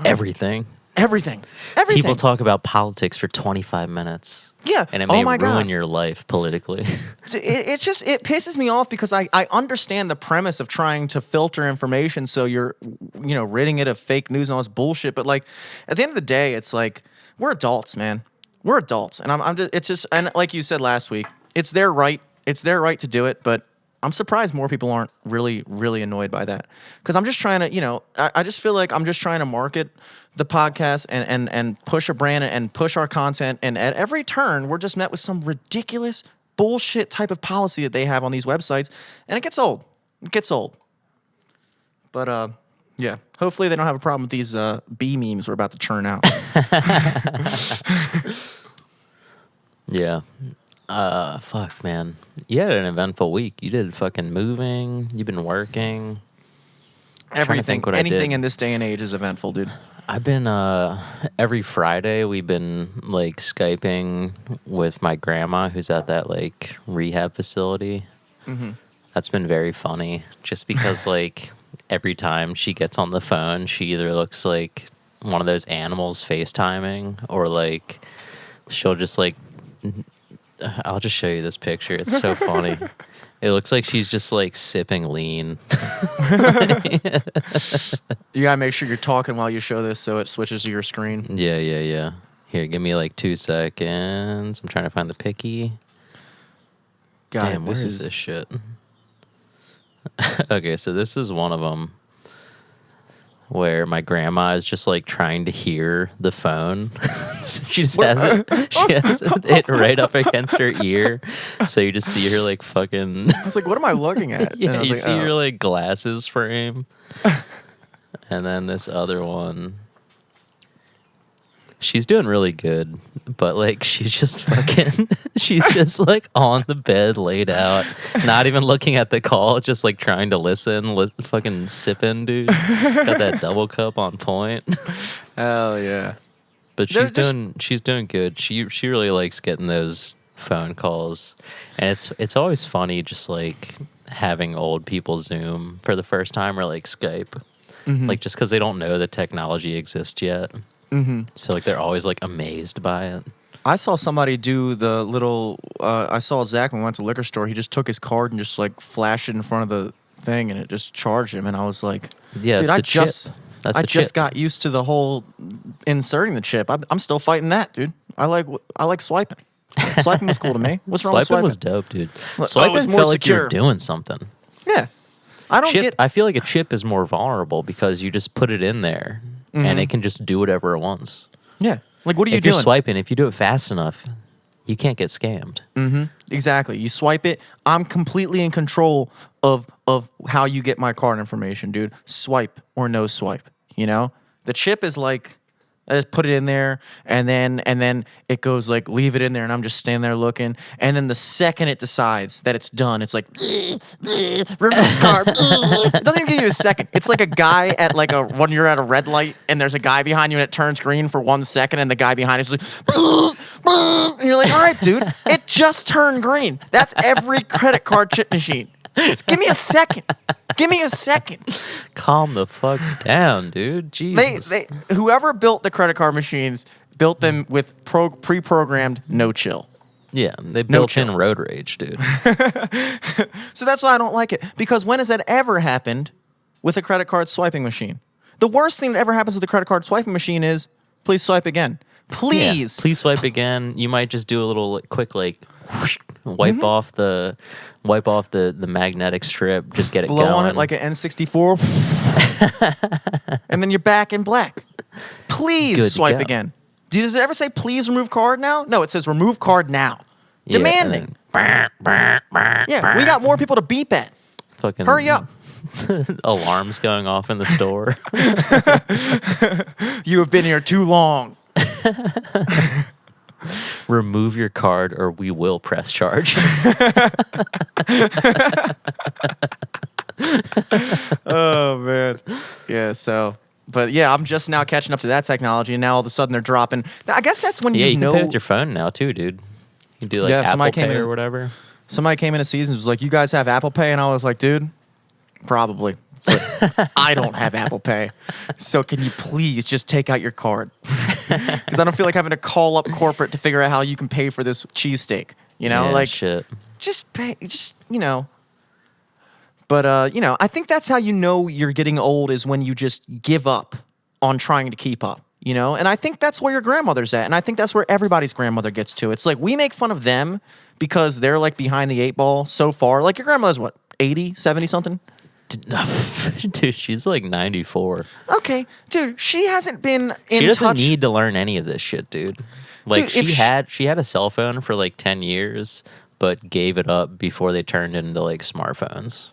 Everything. everything. People talk about politics for 25 minutes. Yeah. And it Oh may my ruin God. your life politically. It pisses me off because I understand the premise of trying to filter information so you're, ridding it of fake news and all this bullshit. But like at the end of the day, it's like we're adults, man. We're adults, and it's just and like you said last week, it's their right. It's their right to do it, but I'm surprised more people aren't really, really annoyed by that. Because I'm just trying to, I just feel like I'm just trying to market the podcast and push a brand and push our content. And at every turn, we're just met with some ridiculous bullshit type of policy that they have on these websites. And it gets old. It gets old. But, yeah, hopefully they don't have a problem with these bee memes we're about to churn out. Yeah. Fuck, man. You had an eventful week. You did fucking moving. You've been working. Everything, what I anything did. in this day and age is eventful, dude. I've been, every Friday, we've been, like, Skyping with my grandma who's at that, like, rehab facility. Mm-hmm. That's been very funny. Just because, like, every time she gets on the phone, she either looks like one of those animals FaceTiming or, like, she'll just, like... I'll just show you this picture. It's so funny. It looks like she's just like sipping lean. You gotta make sure you're talking while you show this so it switches to your screen. Yeah. Here, give me like 2 seconds. I'm trying to find the picky. God, Damn, where is this shit? Okay, so this is one of them where my grandma is just like trying to hear the phone. So she just has it right up against her ear. So you just see her like fucking... I was like, what am I looking at? And I Yeah, was you like, see her like glasses frame. And then this other one, she's doing really good, but like she's just fucking, she's just like on the bed, laid out, not even looking at the call, just like trying to listen, fucking sipping, dude. Got that double cup on point. Hell yeah. But she's doing good. She really likes getting those phone calls, and it's always funny just like having old people Zoom for the first time or like Skype, like just because they don't know the technology exists yet. So like they're always like amazed by it. I saw somebody do the little. I saw Zach when we went to the liquor store. He just took his card and just like flashed it in front of the thing, and it just charged him. And I was like, Yeah, dude, it's I a chip. just That's I a just chip. got used to the whole inserting the chip. I'm still fighting that, dude. I like swiping. Swiping was cool to me. What's wrong with Swiping swiping? was dope, dude. Look, Swiping it's more felt like you were secure. doing something. Yeah, I don't Chip, get. I feel like a chip is more vulnerable because you just put it in there and it can just do whatever it wants. Yeah, like what are you If you're doing? swiping, if you do it fast enough, you can't get scammed. Exactly. You swipe it. I'm completely in control of how you get my card information, dude. Swipe or no swipe. You know, the chip is like I just put it in there, and then it goes like leave it in there, and I'm just standing there looking, and then the second it decides that it's done, it's like remove card. It doesn't even give you a second. It's like a guy at like when you're at a red light, and there's a guy behind you, and it turns green for 1 second, and the guy behind is like, and you're like, all right, dude, it just turned green. That's every credit card chip machine. Just give me a second. Give me a second. Calm the fuck down, dude. Jesus. They whoever built the credit card machines built them with pre-programmed no chill. Yeah, they built in chill. road rage, dude. So that's why I don't like it. Because when has that ever happened with a credit card swiping machine? The worst thing that ever happens with a credit card swiping machine is please swipe again. Please. Yeah, please swipe again. You might just do a little quick like whoosh, wipe off the magnetic strip. Just get it Blow going. on it like an N64. And then you're back in black. Please Good to swipe go. again. Does it ever say please remove card now? No, it says remove card now. Yeah, and Demanding. then Yeah, we got more people to beep at. fucking Hurry up. alarms going off in the store. You have been here too long. Remove your card or we will press charges. Oh, man. Yeah, so. But yeah, I'm just now catching up to that technology, and now all of a sudden they're dropping. I guess that's when Yeah, you know. can pay with your phone now too, dude. You can do like Yeah, Apple somebody came Pay in- or whatever. Somebody came in a season and was like, "You guys have Apple Pay?" And I was like, "Dude, probably, but I don't have Apple Pay. So can you please just take out your card? Because I don't feel like having to call up corporate to figure out how you can pay for this cheesesteak. You know, Yeah, like shit. just pay, just you know." But I think that's how you know you're getting old is when you just give up on trying to keep up. You know, and I think that's where your grandmother's at, and I think that's where everybody's grandmother gets to. It's like we make fun of them because they're like behind the 8 ball so far. Like your grandmother's what, 80, 70 something? Dude, she's like 94. Okay, dude, she hasn't been in She doesn't touch. need to learn any of this shit, dude. Like Dude, if she had a cell phone for like 10 years, but gave it up before they turned into like smartphones.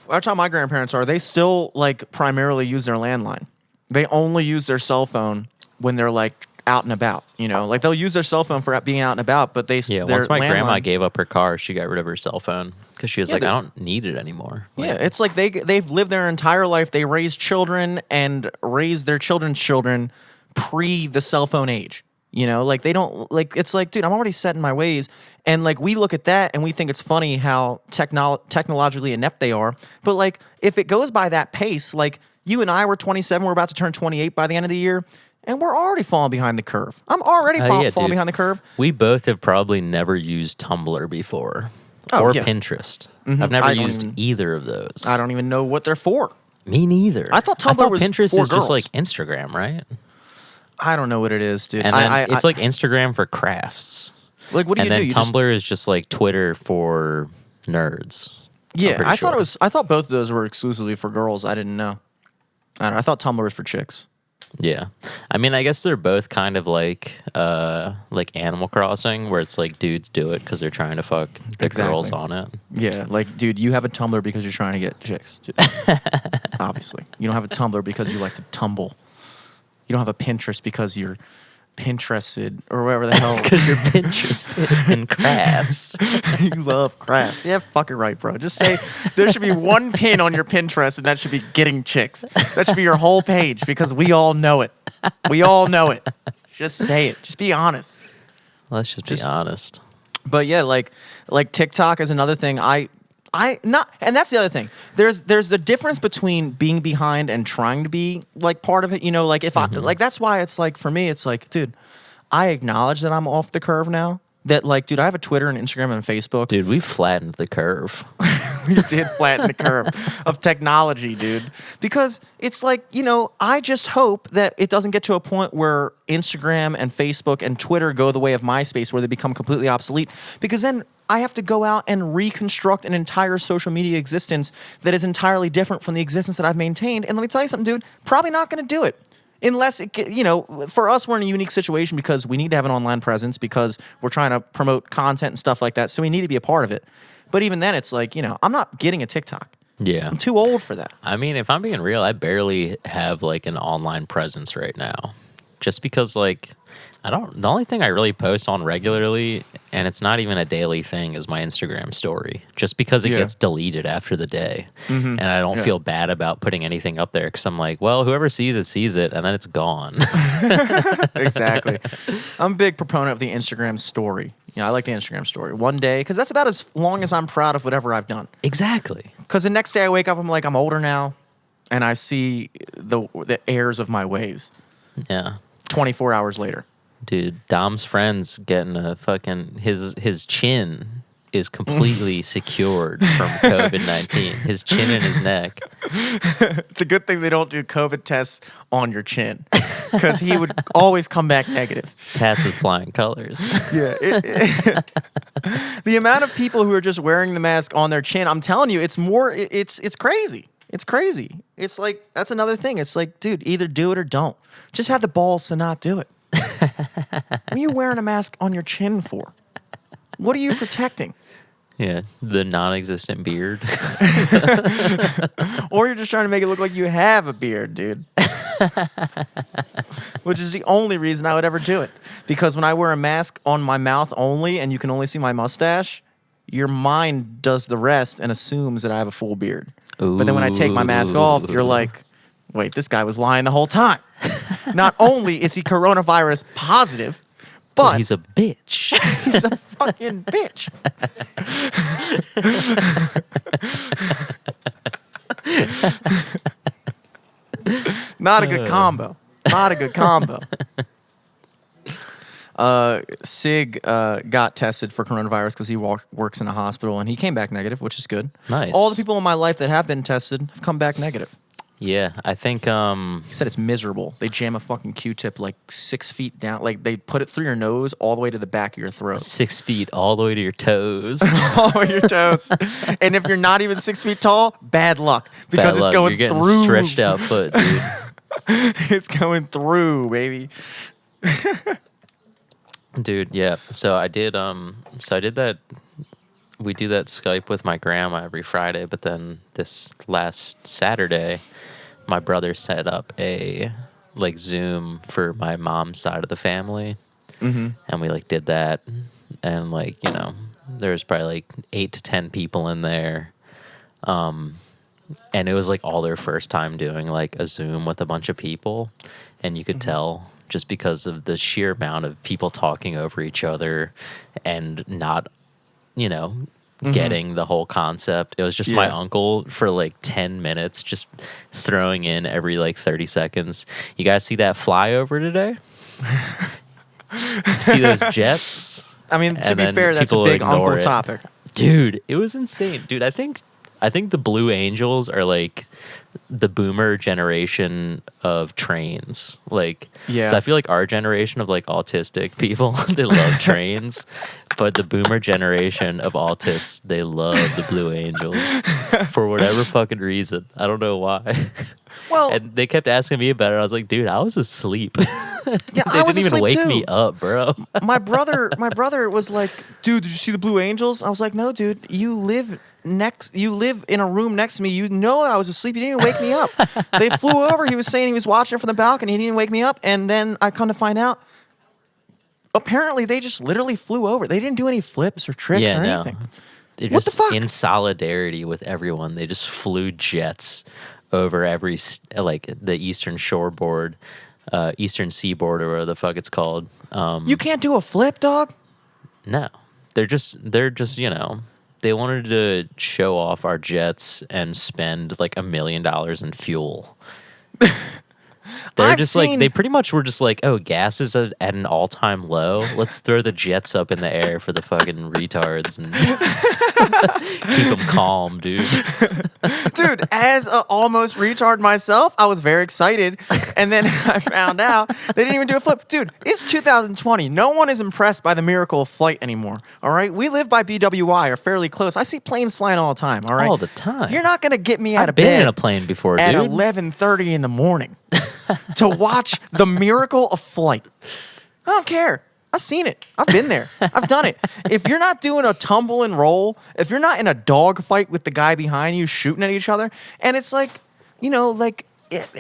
That's how my grandparents are. They still like primarily use their landline. They only use their cell phone when they're like out and about. You know, like they'll use their cell phone for being out and about, but they Yeah, their once my grandma landline- gave up her car, she got rid of her cell phone because she was like, they- I don't need it anymore. Like, Yeah, it's like they've lived their entire life. They raised children and raised their children's children pre the cell phone age. You know, like they don't like. It's like, dude, I'm already set in my ways, and like we look at that and we think it's funny how technologically inept they are. But like, if it goes by that pace, like you and I were 27, we're about to turn 28 by the end of the year, and we're already falling behind the curve. I'm already yeah, falling dude. behind the curve. We both have probably never used Tumblr before Oh, or yeah. Pinterest. I've never I don't used even- either of those. I don't even know what they're for. Me neither. I thought Tumblr was Pinterest for is girls. just like Instagram, right? I don't know what it is, dude. And then it's like Instagram for crafts. like, what do And you do? then You just- Tumblr is just like Twitter for nerds. Yeah, pretty I thought sure. it was. I thought both of those were exclusively for girls. I didn't know. I don't know. I thought Tumblr was for chicks. Yeah. I mean, I guess they're both kind of like Animal Crossing, where it's like dudes do it because they're trying to fuck the Exactly. girls on it. Yeah, like, dude, you have a Tumblr because you're trying to get chicks. obviously. You don't have a Tumblr because you like to tumble. You don't have a Pinterest because you're Pinterested or whatever the hell. Because you're Pinterested in crafts. You love crafts. Yeah, fucking right, bro. Just say there should be one pin on your Pinterest, and that should be getting chicks. That should be your whole page because we all know it. We all know it. Just say it. Just be honest. Let's just be honest. But yeah, like TikTok is another thing. I not, and that's the other thing. There's the difference between being behind and trying to be like part of it. You know, like if I like that's why it's like for me, it's like, dude, I acknowledge that I'm off the curve now. That like, dude, I have a Twitter and Instagram and Facebook. Dude, we flattened the curve. We did flatten the curve of technology, dude. Because it's like, you know, I just hope that it doesn't get to a point where Instagram and Facebook and Twitter go the way of MySpace, where they become completely obsolete. Because then I have to go out and reconstruct an entire social media existence that is entirely different from the existence that I've maintained. And let me tell you something, dude, probably not going to do it. Unless, you know, for us, we're in a unique situation because we need to have an online presence because we're trying to promote content and stuff like that. So we need to be a part of it. But even then, it's like, you know, I'm not getting a TikTok. Yeah. I'm too old for that. I mean, if I'm being real, I barely have like an online presence right now. Just because like the only thing I really post on regularly, and it's not even a daily thing, is my Instagram story. Just because it gets deleted after the day. And I don't feel bad about putting anything up there because I'm like, well, whoever sees it, and then it's gone. Exactly. I'm a big proponent of the Instagram story. You know, I like the Instagram story. One day, because that's about as long as I'm proud of whatever I've done. Exactly. Because the next day I wake up, I'm like, I'm older now, and I see the errors of my ways. Yeah. 24 hours later. Dude, Dom's friend's getting a fucking his chin is completely secured from COVID-19. His chin and his neck. It's a good thing they don't do COVID tests on your chin, because he would always come back negative. Pass with flying colors. Yeah. The amount of people who are just wearing the mask on their chin, I'm telling you, it's more. It's crazy. It's crazy. It's like, that's another thing. It's like, dude, either do it or don't. Just have the balls to not do it. What are you wearing a mask on your chin for? What are you protecting? Yeah, the non-existent beard. Or you're just trying to make it look like you have a beard, dude. Which is the only reason I would ever do it. Because when I wear a mask on my mouth only and you can only see my mustache, your mind does the rest and assumes that I have a full beard. But then when I take my mask off, you're like, wait, this guy was lying the whole time. Not only is he coronavirus positive, but he's a bitch. He's a fucking bitch. Not a good combo. Not a good combo. Sig got tested for coronavirus because he works in a hospital, and he came back negative, which is good. Nice. All the people in my life that have been tested have come back negative. Yeah, I think He said it's miserable. They jam a fucking Q-tip like 6 feet down. Like, they put it through your nose all the way to the back of your throat. 6 feet all the way to your toes. All the way to your toes. And if you're not even 6 feet tall, bad luck. Because Bad it's luck. going You're getting through. stretched out foot, dude. It's going through, baby. Dude, yeah. So I did that. We do that Skype with my grandma every Friday, but then this last Saturday, my brother set up a like Zoom for my mom's side of the family, and we like did that, and like, you know, there's probably like 8 to 10 people in there, and it was like all their first time doing like a Zoom with a bunch of people, and you could tell just because of the sheer amount of people talking over each other and not, you know, getting the whole concept. It was just my uncle for like 10 minutes just throwing in every like 30 seconds. You guys see that flyover today? See those jets? I mean, to And be then fair, that's a people big ignore uncle it. topic. Dude, it was insane. Dude, I think the Blue Angels are like the boomer generation of trains. Like, Yeah. so I feel like our generation of like autistic people, they love trains, but the boomer generation of autists, they love the Blue Angels for whatever fucking reason. I don't know why. Well, And they kept asking me about it. I was like, dude, I was asleep. Yeah, They I was didn't even asleep wake too. me up, bro. My brother was like, "Dude, did you see the Blue Angels?" I was like, "No, dude. You live in a room next to me. You know I was asleep. You didn't even wake me up." They flew over. He was saying he was watching it from the balcony. He didn't wake me up. And then I come to find out, apparently they just literally flew over. They didn't do any flips or tricks Yeah, or no. anything. They're What the just fuck? in solidarity with everyone. They just flew jets over like the Eastern Seaboard, or whatever the fuck it's called. You can't do a flip, dog. No, they're just they wanted to show off our jets and spend like $1 million in fuel. They're I've just like seen- they pretty much were just like, oh, gas is at an all-time low. Let's throw the jets up in the air for the fucking retards and keep them calm, dude. Dude, as a almost retard myself, I was very excited. And then I found out they didn't even do a flip. Dude, it's 2020. No one is impressed by the miracle of flight anymore. All right? We live by BWI or fairly close. I see planes flying all the time. All right? All the time. You're not going to get me out I've of been bed in a plane before, at dude. 11:30 in the morning to watch the miracle of flight. I don't care. I've seen it. I've been there. I've done it. If you're not doing a tumble and roll, if you're not in a dog fight with the guy behind you shooting at each other, and it's like, like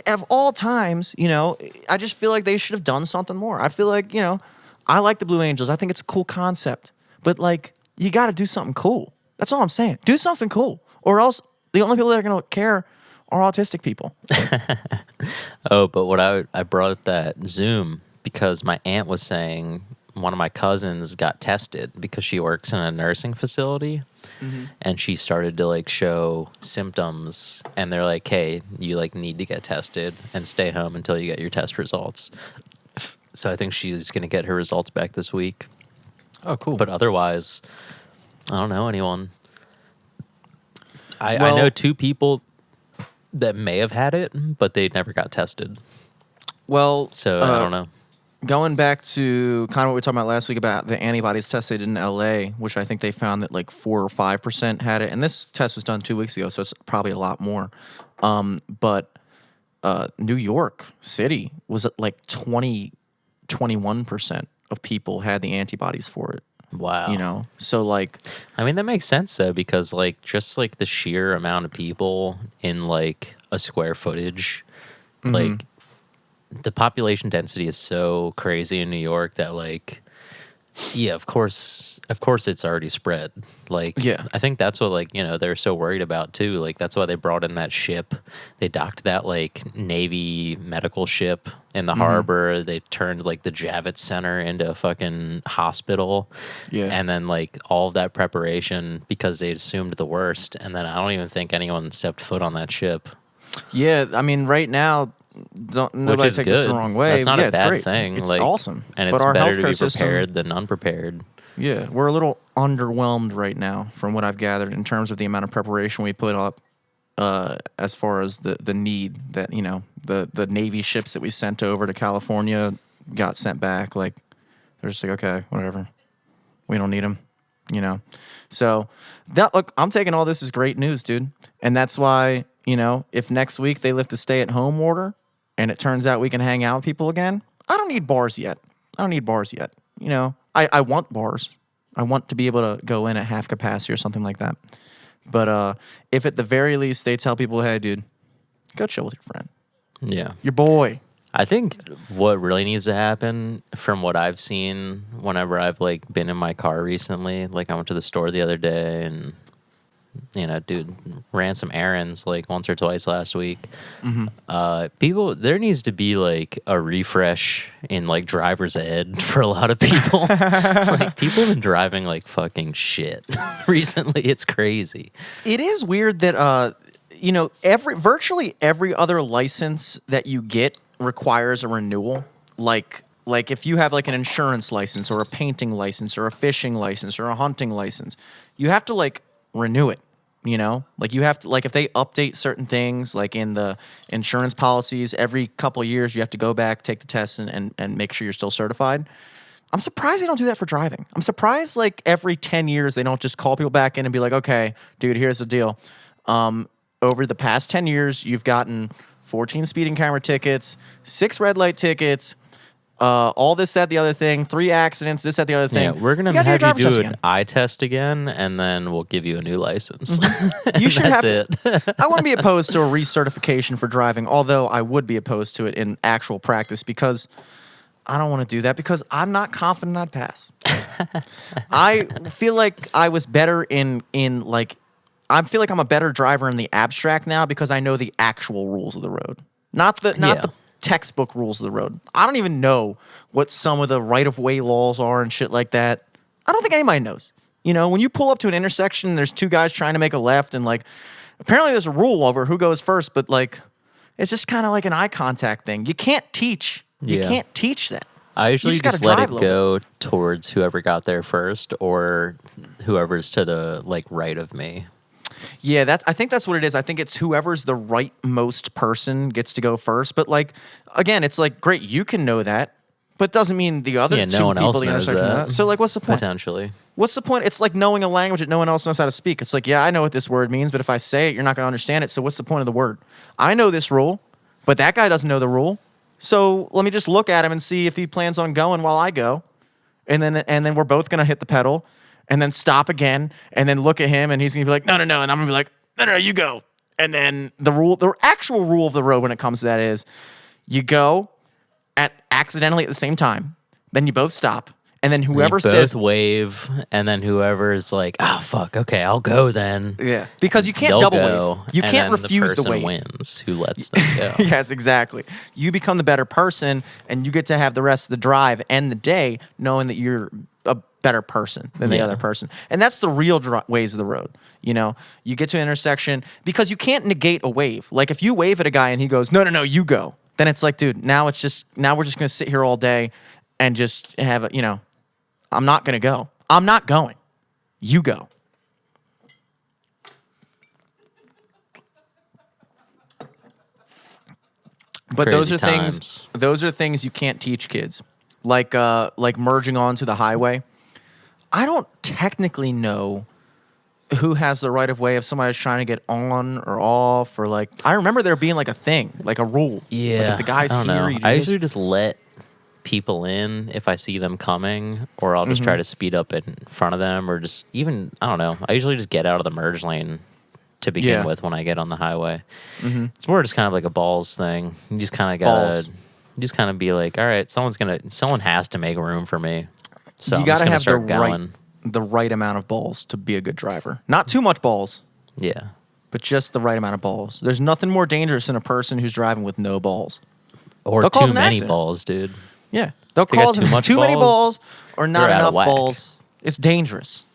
of all times, I just feel like they should have done something more. I feel like, I like the Blue Angels. I think it's a cool concept. But like, you got to do something cool. That's all I'm saying. Do something cool. Or else the only people that are going to care are autistic people. Oh, but what I brought up that Zoom because my aunt was saying one of my cousins got tested because she works in a nursing facility, and she started to like show symptoms, and they're like, hey, you like need to get tested and stay home until you get your test results. So I think she's going to get her results back this week. Oh, cool. But otherwise, I don't know anyone. I Well- know 2 people that may have had it, but they never got tested. Well, So I don't know. Going back to kind of what we were talking about last week about the antibodies tested in LA, which I think they found that like 4 or 5% had it. And this test was done 2 weeks ago, so it's probably a lot more. But New York City was at like 21% of people had the antibodies for it. Wow. So like, I mean, that makes sense though, because like just like the sheer amount of people in like a square footage, like the population density is so crazy in New York that like, yeah, of course it's already spread. Like, Yeah. I think that's what like, they're so worried about too. Like that's why they brought in that ship. They docked that like Navy medical ship in the harbor. They turned like the Javits Center into a fucking hospital. Yeah. And then like all of that preparation because they assumed the worst. And then I don't even think anyone stepped foot on that ship. yeah, I mean, right now, nobody is take this the good. wrong way. That's not a yeah, it's bad great. thing. It's Like, awesome. And But it's our better to healthcare be system- prepared than unprepared. Yeah, we're a little underwhelmed right now from what I've gathered in terms of the amount of preparation we put up as far as the need that, the Navy ships that we sent over to California got sent back. Like, they're just like, okay, whatever. We don't need them, So, look, I'm taking all this as great news, dude. And that's why, if next week they lift a stay-at-home order and it turns out we can hang out with people again, I don't need bars yet. I want bars. I want to be able to go in at half capacity or something like that. But if at the very least they tell people, hey, dude, go chill with your friend, Yeah. your boy. I think what really needs to happen from what I've seen whenever I've like been in my car recently, like I went to the store the other day and dude ran some errands like once or twice last week. There needs to be like a refresh in like driver's ed for a lot of people. Like people have been driving like fucking shit recently. It's crazy. It is weird that virtually every other license that you get requires a renewal. Like if you have like an insurance license or a painting license or a fishing license or a hunting license, you have to like renew it. Like you have to, like if they update certain things, like in the insurance policies, every couple of years you have to go back, take the test, and make sure you're still certified. I'm surprised they don't do that for driving. I'm surprised like every 10 years they don't just call people back in and be like, okay, dude, here's the deal. Over the past 10 years, you've gotten 14 speeding camera tickets, 6 red light tickets, all this, that, the other thing, 3 accidents, this, that, the other thing. Yeah, we're gonna You gotta do your have you driver's do test an again. eye test again, and then we'll give you a new license. You should That's have it. I wouldn't be opposed to a recertification for driving, although I would be opposed to it in actual practice because I don't want to do that because I'm not confident I'd pass. I feel like I was better in like I feel like I'm a better driver in the abstract now because I know the actual rules of the road. Not Yeah. the textbook rules of the road. I don't even know what some of the right-of-way laws are and shit like that. I don't think anybody knows. You know, when you pull up to an intersection, there's 2 guys trying to make a left, and like, apparently there's a rule over who goes first, but like, it's just kind of like an eye contact thing. You can't teach. You Yeah. can't teach that. I usually just gotta just let drive it a little go towards whoever got there first, or whoever's to the like right of me. Yeah, I think that's what it is. I think it's whoever's the rightmost person gets to go first. But like, again, it's like great, you can know that, but doesn't mean the other Yeah, 2 no one people else at the knows intersection know that. that. So like, what's the point? Potentially. What's the point? It's like knowing a language that no one else knows how to speak. It's like, yeah, I know what this word means, but if I say it, you're not going to understand it. So what's the point of the word? I know this rule, but that guy doesn't know the rule. So let me just look at him and see if he plans on going while I go. And then we're both going to hit the pedal and then stop again and then look at him and he's going to be like, no. And I'm going to be like, no, you go. And then the actual rule of the road when it comes to that is you go accidentally at the same time. Then you both stop. And then whoever You both says, wave, and then whoever's like, "Oh fuck, okay, I'll go then." yeah, because you can't They'll double go, wave. You and can't then refuse the the person wave. wins who lets them go. Yes, exactly. You become the better person, and you get to have the rest of the drive and the day knowing that you're a better person than the Yeah. other person. And that's the real ways of the road. You know, you get to an intersection because you can't negate a wave. Like if you wave at a guy and he goes, no, you go. Then it's like, dude, now we're just going to sit here all day and just have a, I'm not going to go. I'm not going. You go. But those Crazy are times. things. Those are things you can't teach kids, like merging onto the highway. I don't technically know who has the right of way if somebody's trying to get on or off, or like I remember there being like a thing, like a rule. Yeah, like if the guy's I don't here, know. you do I this. usually just let people in if I see them coming, or I'll just try to speed up in front of them, or just even I don't know. I usually just get out of the merge lane to begin Yeah. with when I get on the highway. It's more just kind of like a balls thing. You just kind of gotta, Balls. you just kind of be like, all right, someone has to make room for me. So You I'm got just to gonna have the start going. the right amount of balls to be a good driver. Not too much balls, Yeah, but just the right amount of balls. There's nothing more dangerous than a person who's driving with no balls. or They'll cause too an many accident. balls, dude. Yeah, they'll They got cause too much many balls, balls or not they're out of enough whack. balls. It's dangerous.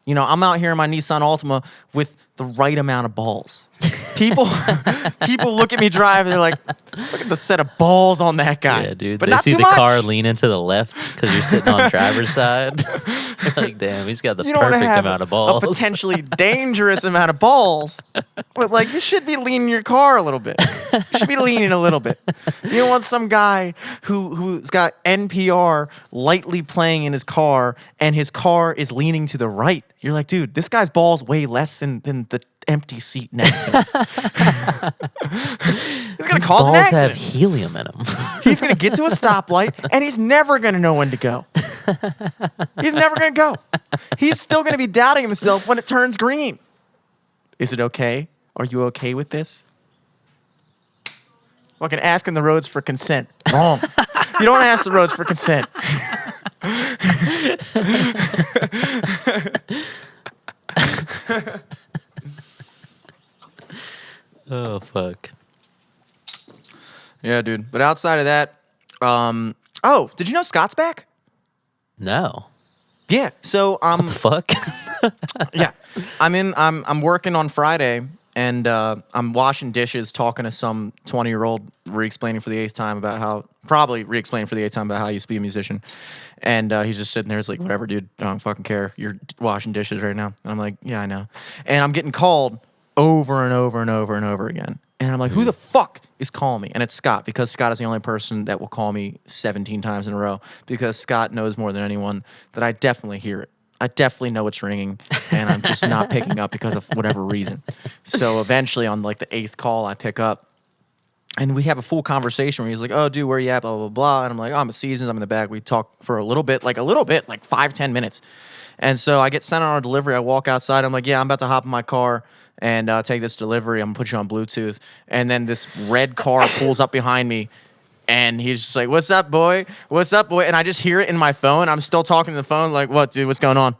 You know, I'm out here in my Nissan Altima with the right amount of balls. People look at me drive and they're like, look at the set of balls on that guy. Yeah, dude. But They not see too the much. car lean into the left because you're sitting on driver's side. You're like, damn, he's got the You don't want to perfect have amount of balls. a potentially dangerous amount of balls, but like you should be leaning your car a little bit. You should be leaning a little bit. You don't want some guy who's got NPR lightly playing in his car and his car is leaning to the right. You're like, dude, this guy's balls weigh less than the empty seat next to him. He's gonna cause an Balls have accident. helium in them. He's gonna get to a stoplight and he's never gonna know when to go. He's never gonna go. He's still gonna be doubting himself when it turns green. Is it okay? Are you okay with this? Fucking asking the roads for consent. Wrong. You don't ask the roads for consent. Oh fuck. Yeah, dude. But outside of that, oh, did you know Scott's back? No. Yeah. So What the fuck? yeah, I'm working on Friday, and I'm washing dishes, talking to some 20-year-old, re-explaining for the 8th time about how I used to be a musician, and he's just sitting there, he's like, whatever, dude, I don't fucking care. You're washing dishes right now, and I'm like, yeah, I know, and I'm getting called over and over and over and over again, and I'm like, who the fuck is calling me? And it's Scott, because Scott is the only person that will call me 17 times in a row, because Scott knows more than anyone that I definitely hear it. I definitely know it's ringing, and I'm just not picking up because of whatever reason. So eventually, on like the 8th call, I pick up, And we have a full conversation where he's like, "Oh, dude, where you at?" Blah blah blah. And I'm like, "Oh, I'm at Seasons. I'm in the back." We talk for a little bit, like 5-10 minutes. And so I get sent on a delivery. I walk outside. I'm like, "Yeah, I'm about to hop in my car and take this delivery. I'm gonna put you on Bluetooth." And then this red car pulls up behind me, and he's just like, "What's up, boy? What's up, boy?" And I just hear it in my phone. I'm still talking to the phone, like, "What, dude? What's going on?"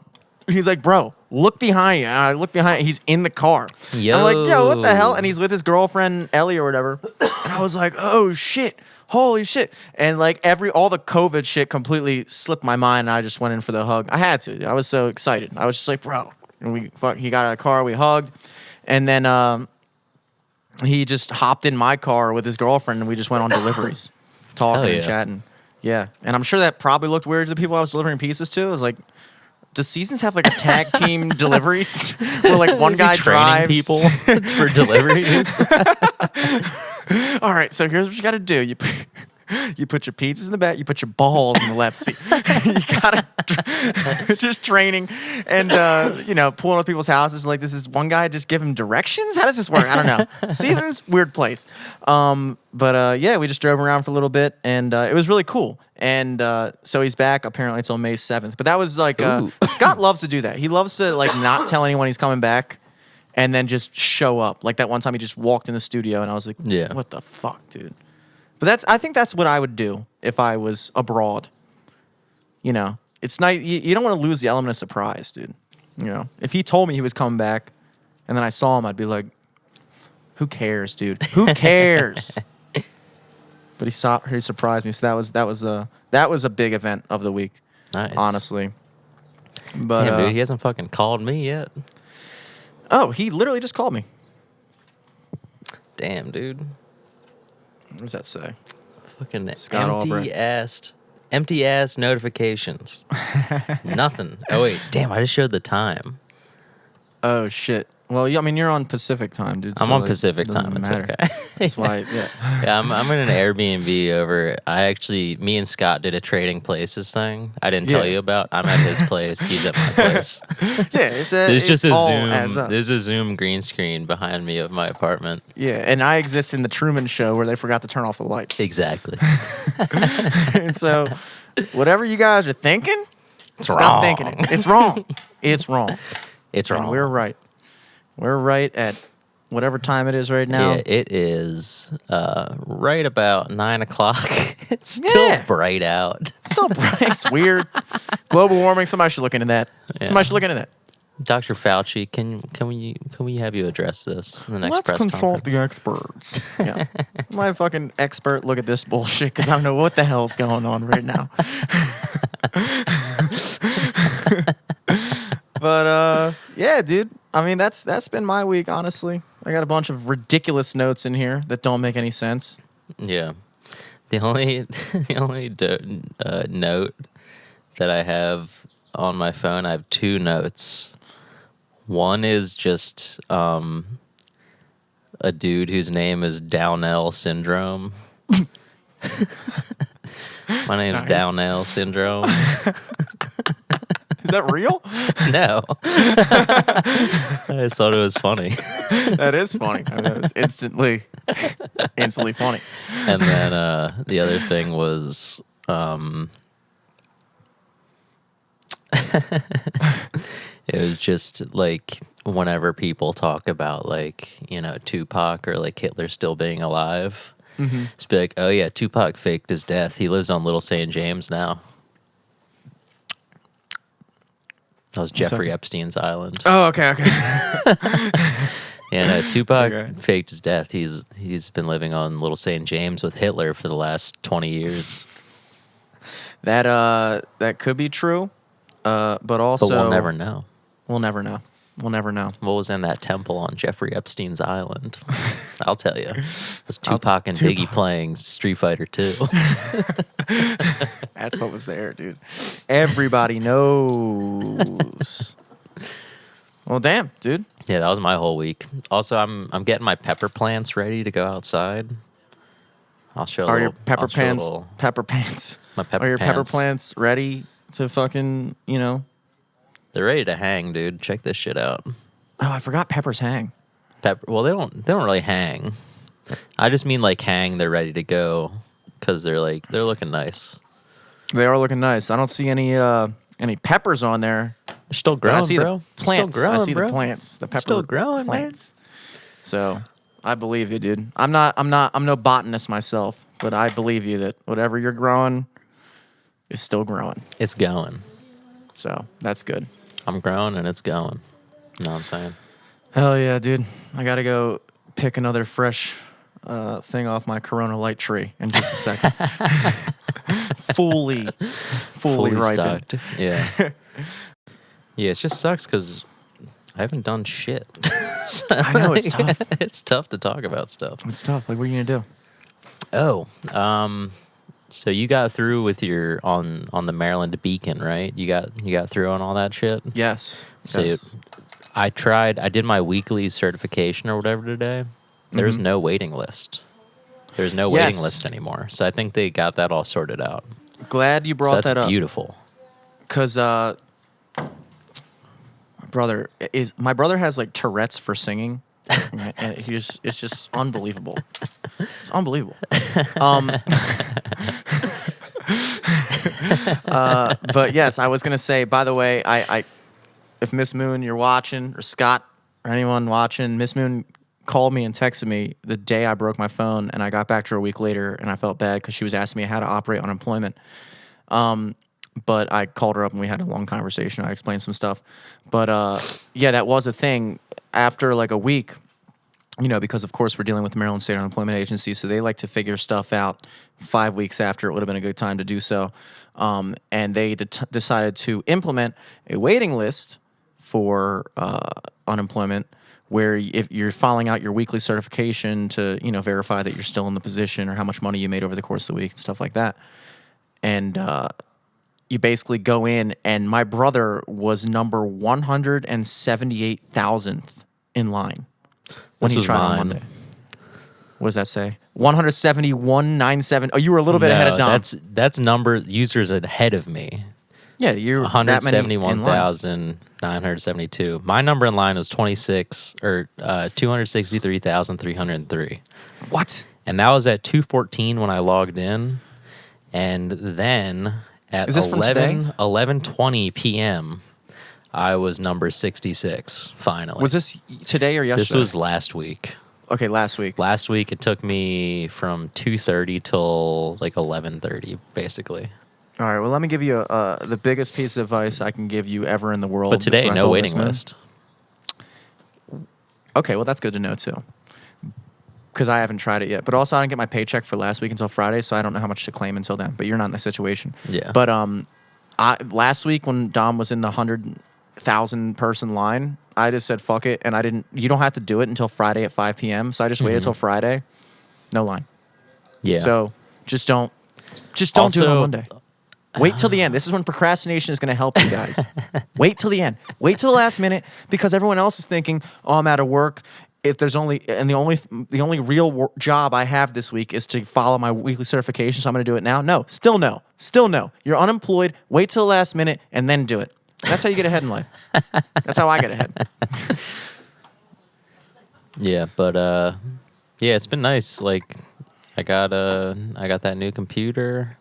He's like, "Bro, look behind you." And I look behind. He's in the car. Yo. I'm like, "Yo, what the hell?" And he's with his girlfriend Ellie or whatever. And I was like, "Oh shit, holy shit!" And like all the COVID shit completely slipped my mind. And I just went in for the hug. I had to. I was so excited. I was just like, "Bro." And he got out of the car. We hugged, and then he just hopped in my car with his girlfriend, and we just went on deliveries, talking and chatting. Yeah, and I'm sure that probably looked weird to the people I was delivering pizzas to. It was like, does Seasons have like a tag team delivery where like one guy drives people for deliveries? All right, so here's what you got to do. You put your pizzas in the back. You put your balls in the left seat. You gotta just training and pulling up people's houses. Like, this is one guy. Just give him directions. How does this work? I don't know. Seasons, weird place. But yeah, we just drove around for a little bit, and it was really cool. And so he's back apparently until May 7th. But that was like Scott loves to do that. He loves to like not tell anyone he's coming back, and then just show up. Like that one time he just walked in the studio, and I was like, yeah, what the fuck, dude? But I think that's what I would do if I was abroad. You know, it's nice. You don't want to lose the element of surprise, dude. You know, if he told me he was coming back, and then I saw him, I'd be like, "Who cares, dude? Who cares?" But he surprised me. So that was a big event of the week. Nice, honestly. But damn, dude, he hasn't fucking called me yet. Oh, he literally just called me. Damn, dude. What does that say? Fucking Scott empty ass notifications. Nothing. Oh wait, damn! I just showed the time. Oh shit. Well, yeah, I mean, you're on Pacific time, dude. I'm on Pacific time. It's okay. That's why. Yeah. Yeah, I'm in an Airbnb over. Me and Scott did a trading places thing. I didn't tell you about. I'm at his place. He's at my place. Yeah, there's just a Zoom. There's a Zoom green screen behind me of my apartment. Yeah, and I exist in the Truman Show where they forgot to turn off the lights. Exactly. And so, whatever you guys are thinking, stop thinking it. It's wrong. It's wrong. It's wrong. And we're right. We're right at whatever time it is right now. Yeah, it is right about 9 o'clock. It's still bright out. Still bright. It's weird. Global warming. Somebody should look into that. Yeah. Somebody should look into that. Dr. Fauci, can we have you address this in the next press conference? Let's consult the experts. Yeah. My fucking expert look at this bullshit because I don't know what the hell's going on right now. But yeah, dude. I mean, that's been my week, honestly. I got a bunch of ridiculous notes in here that don't make any sense. Yeah. The only note that I have on my phone, I have two notes. One is just a dude whose name is Downell Syndrome. My name's Downell Syndrome. Is that real? No. I just thought it was funny. That is funny. I mean, it's instantly funny. And then the other thing was it was just like whenever people talk about like, Tupac or like Hitler still being alive, it's be like, oh yeah, Tupac faked his death. He lives on Little St. James now. That was Jeffrey Epstein's island. Oh, okay. Yeah, no, Tupac faked his death. He's been living on Little St. James with Hitler for the last 20 years. That could be true, but also... But we'll never know. We'll never know. What was in that temple on Jeffrey Epstein's island? I'll tell you. It was Tupac and Biggie playing Street Fighter 2. That's what was there, dude. Everybody knows. Well, damn, dude. Yeah, that was my whole week. Also, I'm getting my pepper plants ready to go outside. I'll show. Are your pepper plants? My pepper Are your pepper plants ready to fucking They're ready to hang, dude. Check this shit out. Oh, I forgot peppers hang. Well, they don't really hang. I just mean like hang. They're ready to go because they're looking nice. They are looking nice. I don't see any peppers on there. They're still But growing, I see bro. the plants. Still growing, I see bro. the plants. The pepper Still growing, plants. So I believe you, dude. I'm no botanist myself, but I believe you that whatever you're growing is still growing. It's going. So that's good. I'm growing and it's going. You know what I'm saying? Hell yeah, dude. I gotta go pick another fresh thing off my Corona Light tree in just a second. fully ripened. stocked. Yeah. Yeah, it just sucks because I haven't done shit. I know, it's tough. It's tough to talk about stuff. It's tough. Like, what are you gonna do? Oh, so you got through with your on the Maryland to Beacon, right? You got through on all that shit. Yes. So yes. I did my weekly certification or whatever today. There's no waiting list. There's no waiting list anymore. So I think they got that all sorted out. Glad you brought that up. Beautiful. Because my brother has like Tourette's for singing, and it's just unbelievable. It's unbelievable. But yes, I was gonna say. By the way, I if Miss Moon you're watching, or Scott or anyone watching, Miss Moon called me and texted me the day I broke my phone, and I got back to her a week later, and I felt bad because she was asking me how to operate unemployment. But I called her up and we had a long conversation. I explained some stuff. But yeah, that was a thing. After like a week, because of course we're dealing with the Maryland State Unemployment Agency, so they like to figure stuff out 5 weeks after it would have been a good time to do so. And they decided to implement a waiting list for unemployment, where if you're filing out your weekly certification to verify that you're still in the position or how much money you made over the course of the week and stuff like that. And you basically go in, and my brother was number 178,000th in line when he tried on Monday. What does that say? 171,970. Oh, you were a little bit ahead of Dom. That's number users ahead of me. Yeah, you're 171,972. My number in line was 263,303. What? And that was at 2:14 when I logged in. And then at 11:20 p.m., I was number 66, finally. Was this today or yesterday? This was last week. Okay, last week. Last week, it took me from 2:30 till like 11:30, basically. All right, well, let me give you the biggest piece of advice I can give you ever in the world. But today, no waiting list. Okay, well, that's good to know, too. Because I haven't tried it yet. But also, I didn't get my paycheck for last week until Friday, so I don't know how much to claim until then. But you're not in that situation. Yeah. But last week when Dom was in the 100,000 person line, I just said, fuck it. And you don't have to do it until Friday at 5 p.m. So I just waited till Friday. No line. Yeah. So just don't do it on Monday. Wait till the end. This is when procrastination is going to help you guys. Wait till the end. Wait till the last minute, because everyone else is thinking, "Oh, I'm out of work. If there's the only real job I have this week is to follow my weekly certification, so I'm going to do it now." No. Still no. You're unemployed. Wait till the last minute and then do it. That's how you get ahead in life. That's how I get ahead. Yeah, but yeah, it's been nice. Like, I got that new computer.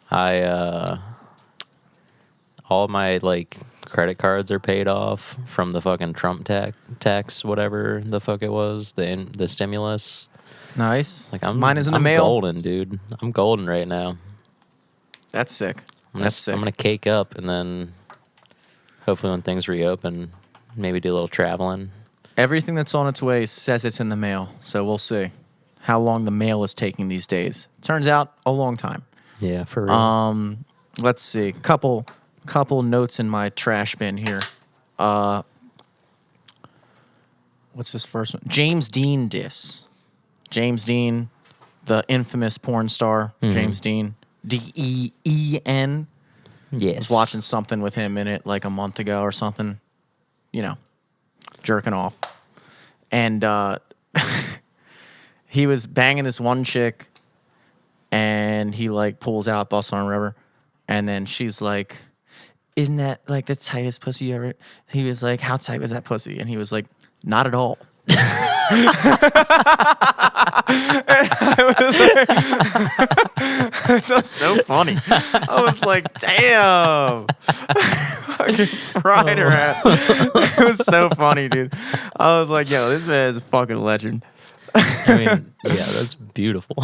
All my like credit cards are paid off from the fucking Trump tax, whatever the fuck it was, the stimulus. Nice. Like mine is in the mail. I'm golden, dude. I'm golden right now. That's sick. I'm gonna cake up, and then hopefully when things reopen, maybe do a little traveling. Everything that's on its way says it's in the mail, so we'll see how long the mail is taking these days. Turns out a long time. Yeah, for real. Let's see. Couple notes in my trash bin here. What's this first one? James Dean diss. James Dean, the infamous porn star. James Dean. Deen. Yes. I was watching something with him in it like a month ago or something. Jerking off. And he was banging this one chick, and he like pulls out, busts on her, whatever. And then she's like, "Isn't that like the tightest pussy you ever?" He was like, "How tight was that pussy?" And he was like, "Not at all." It was so funny. I was like, damn. Fucking fried her ass. It was so funny, dude. I was like, yo, this man is a fucking legend. I mean, yeah, that's beautiful.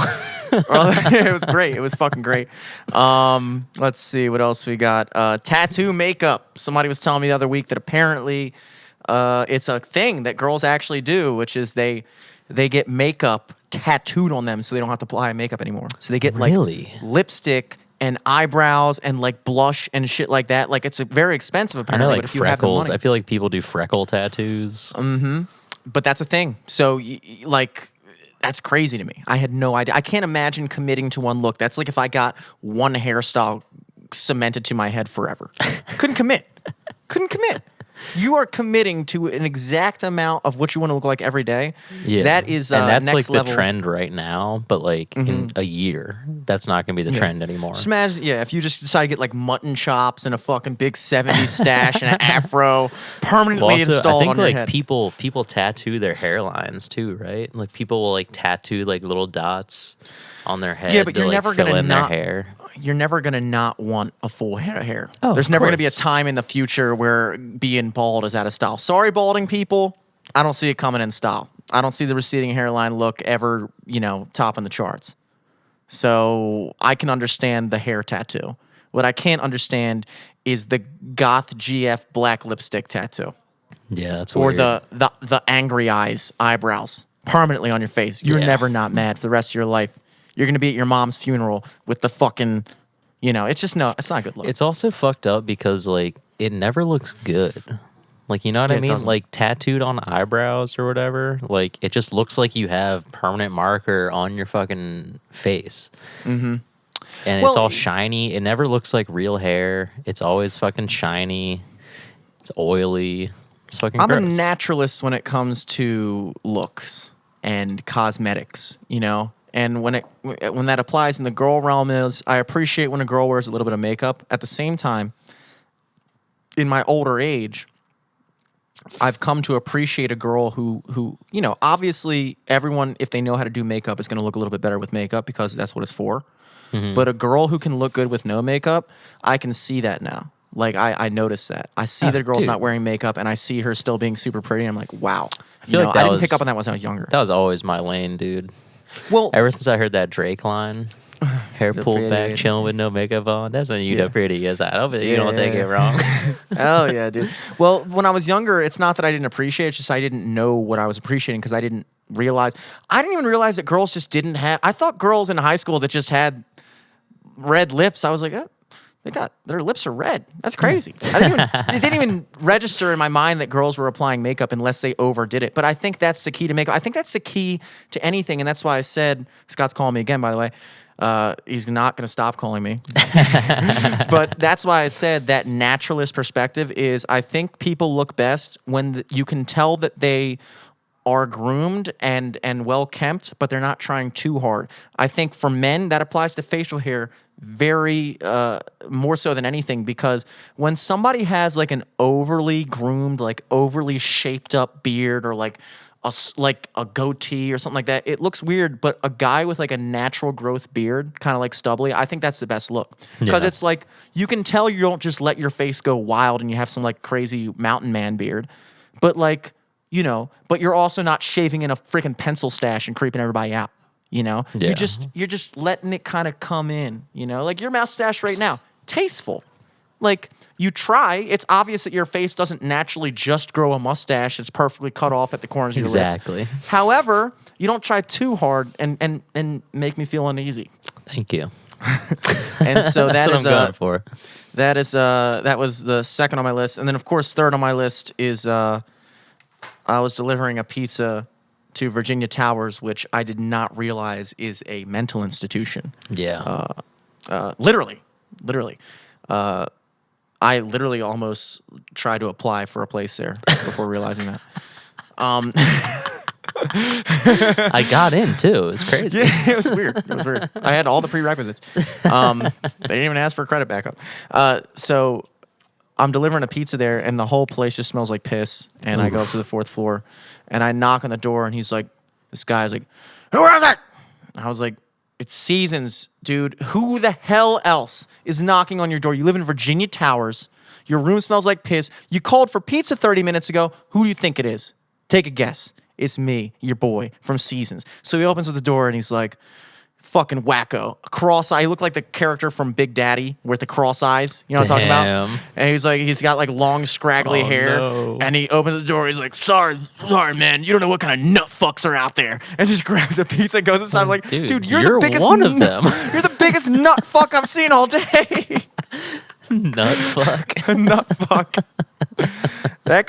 It was great. It was fucking great. Let's see what else we got. Tattoo makeup. Somebody was telling me the other week that apparently it's a thing that girls actually do, which is they get makeup tattooed on them so they don't have to apply makeup anymore. So they get Really? like lipstick and eyebrows and like blush and shit like that. Like it's very expensive I apparently. know, like but if you have the freckles. money, I feel like people do freckle tattoos. but that's a thing. So like that's crazy to me. I had no idea. I can't imagine committing to one look. That's like if I got one hairstyle cemented to my head forever. Couldn't commit. Couldn't commit. You are committing to an exact amount of what you want to look like every day. Yeah, That is and that's next like level. the trend right now. But like in a year, that's not going to be the trend anymore. Just imagine, if you just decide to get like mutton chops and a fucking big 70s stash and an afro permanently Also, installed I think on your like head. people tattoo their hairlines too, right? Like people will like tattoo like little dots on their head. Yeah, but to, you're like, never fill gonna in not- their hair. You're never going to not want a full head of hair. Oh, There's of never going to be a course. time in the future where being bald is out of style. Sorry, balding people. I don't see it coming in style. I don't see the receding hairline look ever, topping the charts. So I can understand the hair tattoo. What I can't understand is the goth GF black lipstick tattoo. Yeah, that's Or weird. the angry eyes, eyebrows, permanently on your face. You're Yeah. never not mad for the rest of your life. You're gonna be at your mom's funeral with the fucking, it's just it's not a good look. It's also fucked up because like it never looks good. Like, you know what Yeah, I it mean? doesn't. Like tattooed on eyebrows or whatever. Like it just looks like you have permanent marker on your fucking face. Mm-hmm. And it's Well, all shiny. It never looks like real hair. It's always fucking shiny. It's oily. It's fucking I'm gross. a naturalist when it comes to looks and cosmetics, And when that applies in the girl realm is I appreciate when a girl wears a little bit of makeup. At the same time, in my older age, I've come to appreciate a girl who obviously everyone, if they know how to do makeup, is going to look a little bit better with makeup because that's what it's for. Mm-hmm. But a girl who can look good with no makeup, I can see that now. Like I notice that. I see that a girl's dude. not wearing makeup, and I see her still being super pretty. And I'm like, wow. feel like that I didn't was- pick up on that when I was younger. That was always my lane, dude. Well, Ever since I heard that Drake line, hair The pulled pretty. back, chilling with no makeup on, that's when you Yeah. got pretty. Yes, I don't, you don't take Yeah. it wrong. hell yeah, dude. Well, when I was younger, it's not that I didn't appreciate it, it's just I didn't know what I was appreciating because I didn't even realize that girls just didn't have. I thought girls in high school that just had red lips. I was like, their lips are red. That's crazy. It didn't even register in my mind that girls were applying makeup unless they overdid it. But I think that's the key to makeup. I think that's the key to anything, and that's why I said Scott's calling me again. By the way, he's not going to stop calling me. But that's why I said that naturalist perspective is. I think people look best when you can tell that they are groomed and well kempt, but they're not trying too hard. I think for men that applies to facial hair very more so than anything, because when somebody has like an overly groomed, like overly shaped up beard or like a goatee or something like that, it looks weird. But a guy with like a natural growth beard, kind of like stubbly, I think that's the best look because Yeah. it's like you can tell you don't just let your face go wild and you have some like crazy mountain man beard, but like. But you're also not shaving in a freaking pencil stash and creeping everybody out. Yeah. You're just letting it kind of come in. Like your mustache right now, tasteful. Like you try. It's obvious that your face doesn't naturally just grow a mustache. It's perfectly cut off at the corners of your Exactly. lips. However, you don't try too hard and make me feel uneasy. Thank you. And so That's what I'm going for. that was the second on my list, and then of course third on my list is. I was delivering a pizza to Virginia Towers, which I did not realize is a mental institution. Yeah. Literally. I literally almost tried to apply for a place there before realizing that. I got in too. It was crazy. Yeah, it was weird. I had all the prerequisites. They didn't even ask for a credit backup. So I'm delivering a pizza there, and the whole place just smells like piss. And I go up to the fourth floor, And I knock on the door, and he's like, this guy's like, who is it? I was like, it's Seasons, dude. Who the hell else is knocking on your door? You live in Virginia Towers. Your room smells like piss. You called for pizza 30 minutes ago. Who do you think it is? Take a guess. It's me, your boy from Seasons. So he opens the door and he's like, fucking wacko. Cross eye. He looked like the character from Big Daddy with the cross eyes. You know what I'm talking about? And he's like, he's got like long, scraggly hair. No. And he opens the door. He's like, sorry, man. You don't know what kind of nut fucks are out there. And just grabs a pizza and goes inside. I'm like, dude, you're the biggest one of them. You're the biggest nut fuck I've seen all day. Nut fuck. Nut fuck. That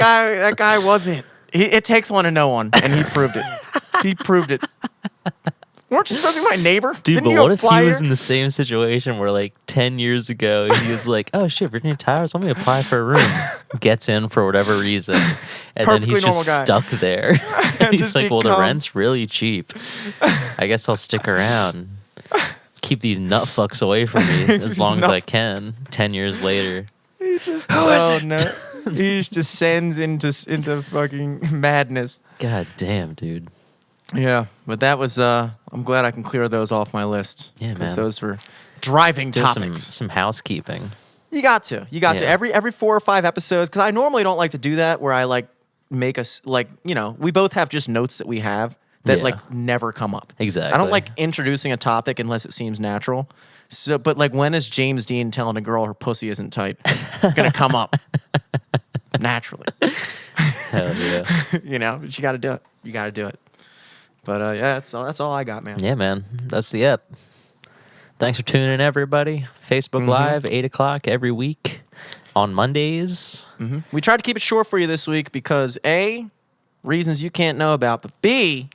guy wasn't. It takes one to know one, and he proved it. He proved it. Weren't you supposed to be my neighbor? Dude, Didn't but you what if he apply was here? in the same situation where like 10 years ago he was like, oh shit, Virginia Towers, let me apply for a room. Gets in for whatever reason. And then Perfectly he's just normal guy. stuck there. And he's just like, well, the becomes- rent's really cheap. I guess I'll stick around. Keep these nut fucks away from me as long as I can. 10 years later. He just Who is it? no. He just descends into fucking madness. God damn, dude. Yeah, but that was. I'm glad I can clear those off my list. Yeah, man. Because those were driving Do topics. some housekeeping. You got to. Yeah. Every 4 or 5 episodes, because I normally don't like to do that, where I like make us like we both have just notes that we have that Yeah. like never come up. Exactly. I don't like introducing a topic unless it seems natural. So, but like, when is James Dean telling a girl her pussy isn't tight gonna come up naturally? Hell yeah. But you got to do it. You got to do it. But yeah, that's all I got, man. Yeah, man. That's the ep. Thanks for tuning in, everybody. Facebook Live, 8 o'clock every week on Mondays. We tried to keep it short for you this week because A, reasons you can't know about, but B,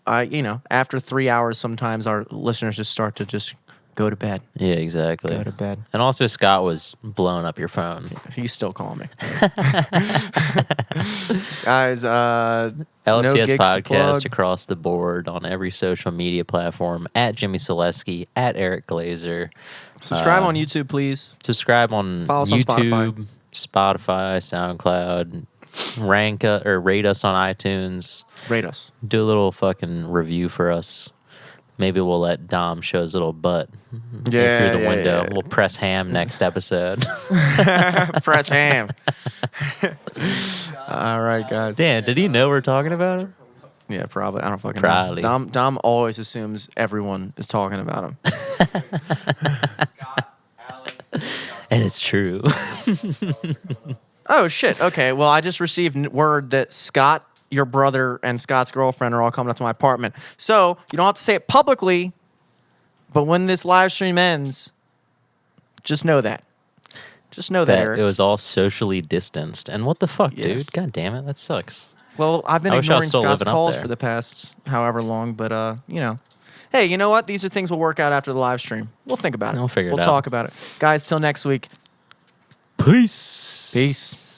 after 3 hours, sometimes our listeners just start to just go to bed. Yeah, exactly. Go to bed. And also, Scott was blowing up your phone. He's still calling me. Guys, LFTS no gigs to podcast plug. across the board on every social media platform at Jimmy Selesky, at Eric Glazer. Subscribe on YouTube, please. Subscribe on Follow us on YouTube, Spotify, SoundCloud. Rate us on iTunes. Rate us. Do a little fucking review for us. Maybe we'll let Dom show his little butt through the window. Yeah. We'll press ham next episode. Press ham. All right, guys. Damn, did he know we're talking about him? Yeah, probably. I don't fucking Probably. know. Dom always assumes everyone is talking about him. And it's true. Oh, shit. Okay, well, I just received word that Scott, your brother, and Scott's girlfriend are all coming up to my apartment. So, you don't have to say it publicly, but when this live stream ends, just know that. Just know that, That Eric. it was all socially distanced. And what the fuck, Yeah. dude? God damn it, that sucks. Well, I've been I wish I was ignoring still Scott's living up calls there. for the past however long, but, Hey, you know what? These are things we'll work out after the live stream. We'll think about it. We'll figure it We'll out. talk about it. Guys, till next week. Peace. Peace.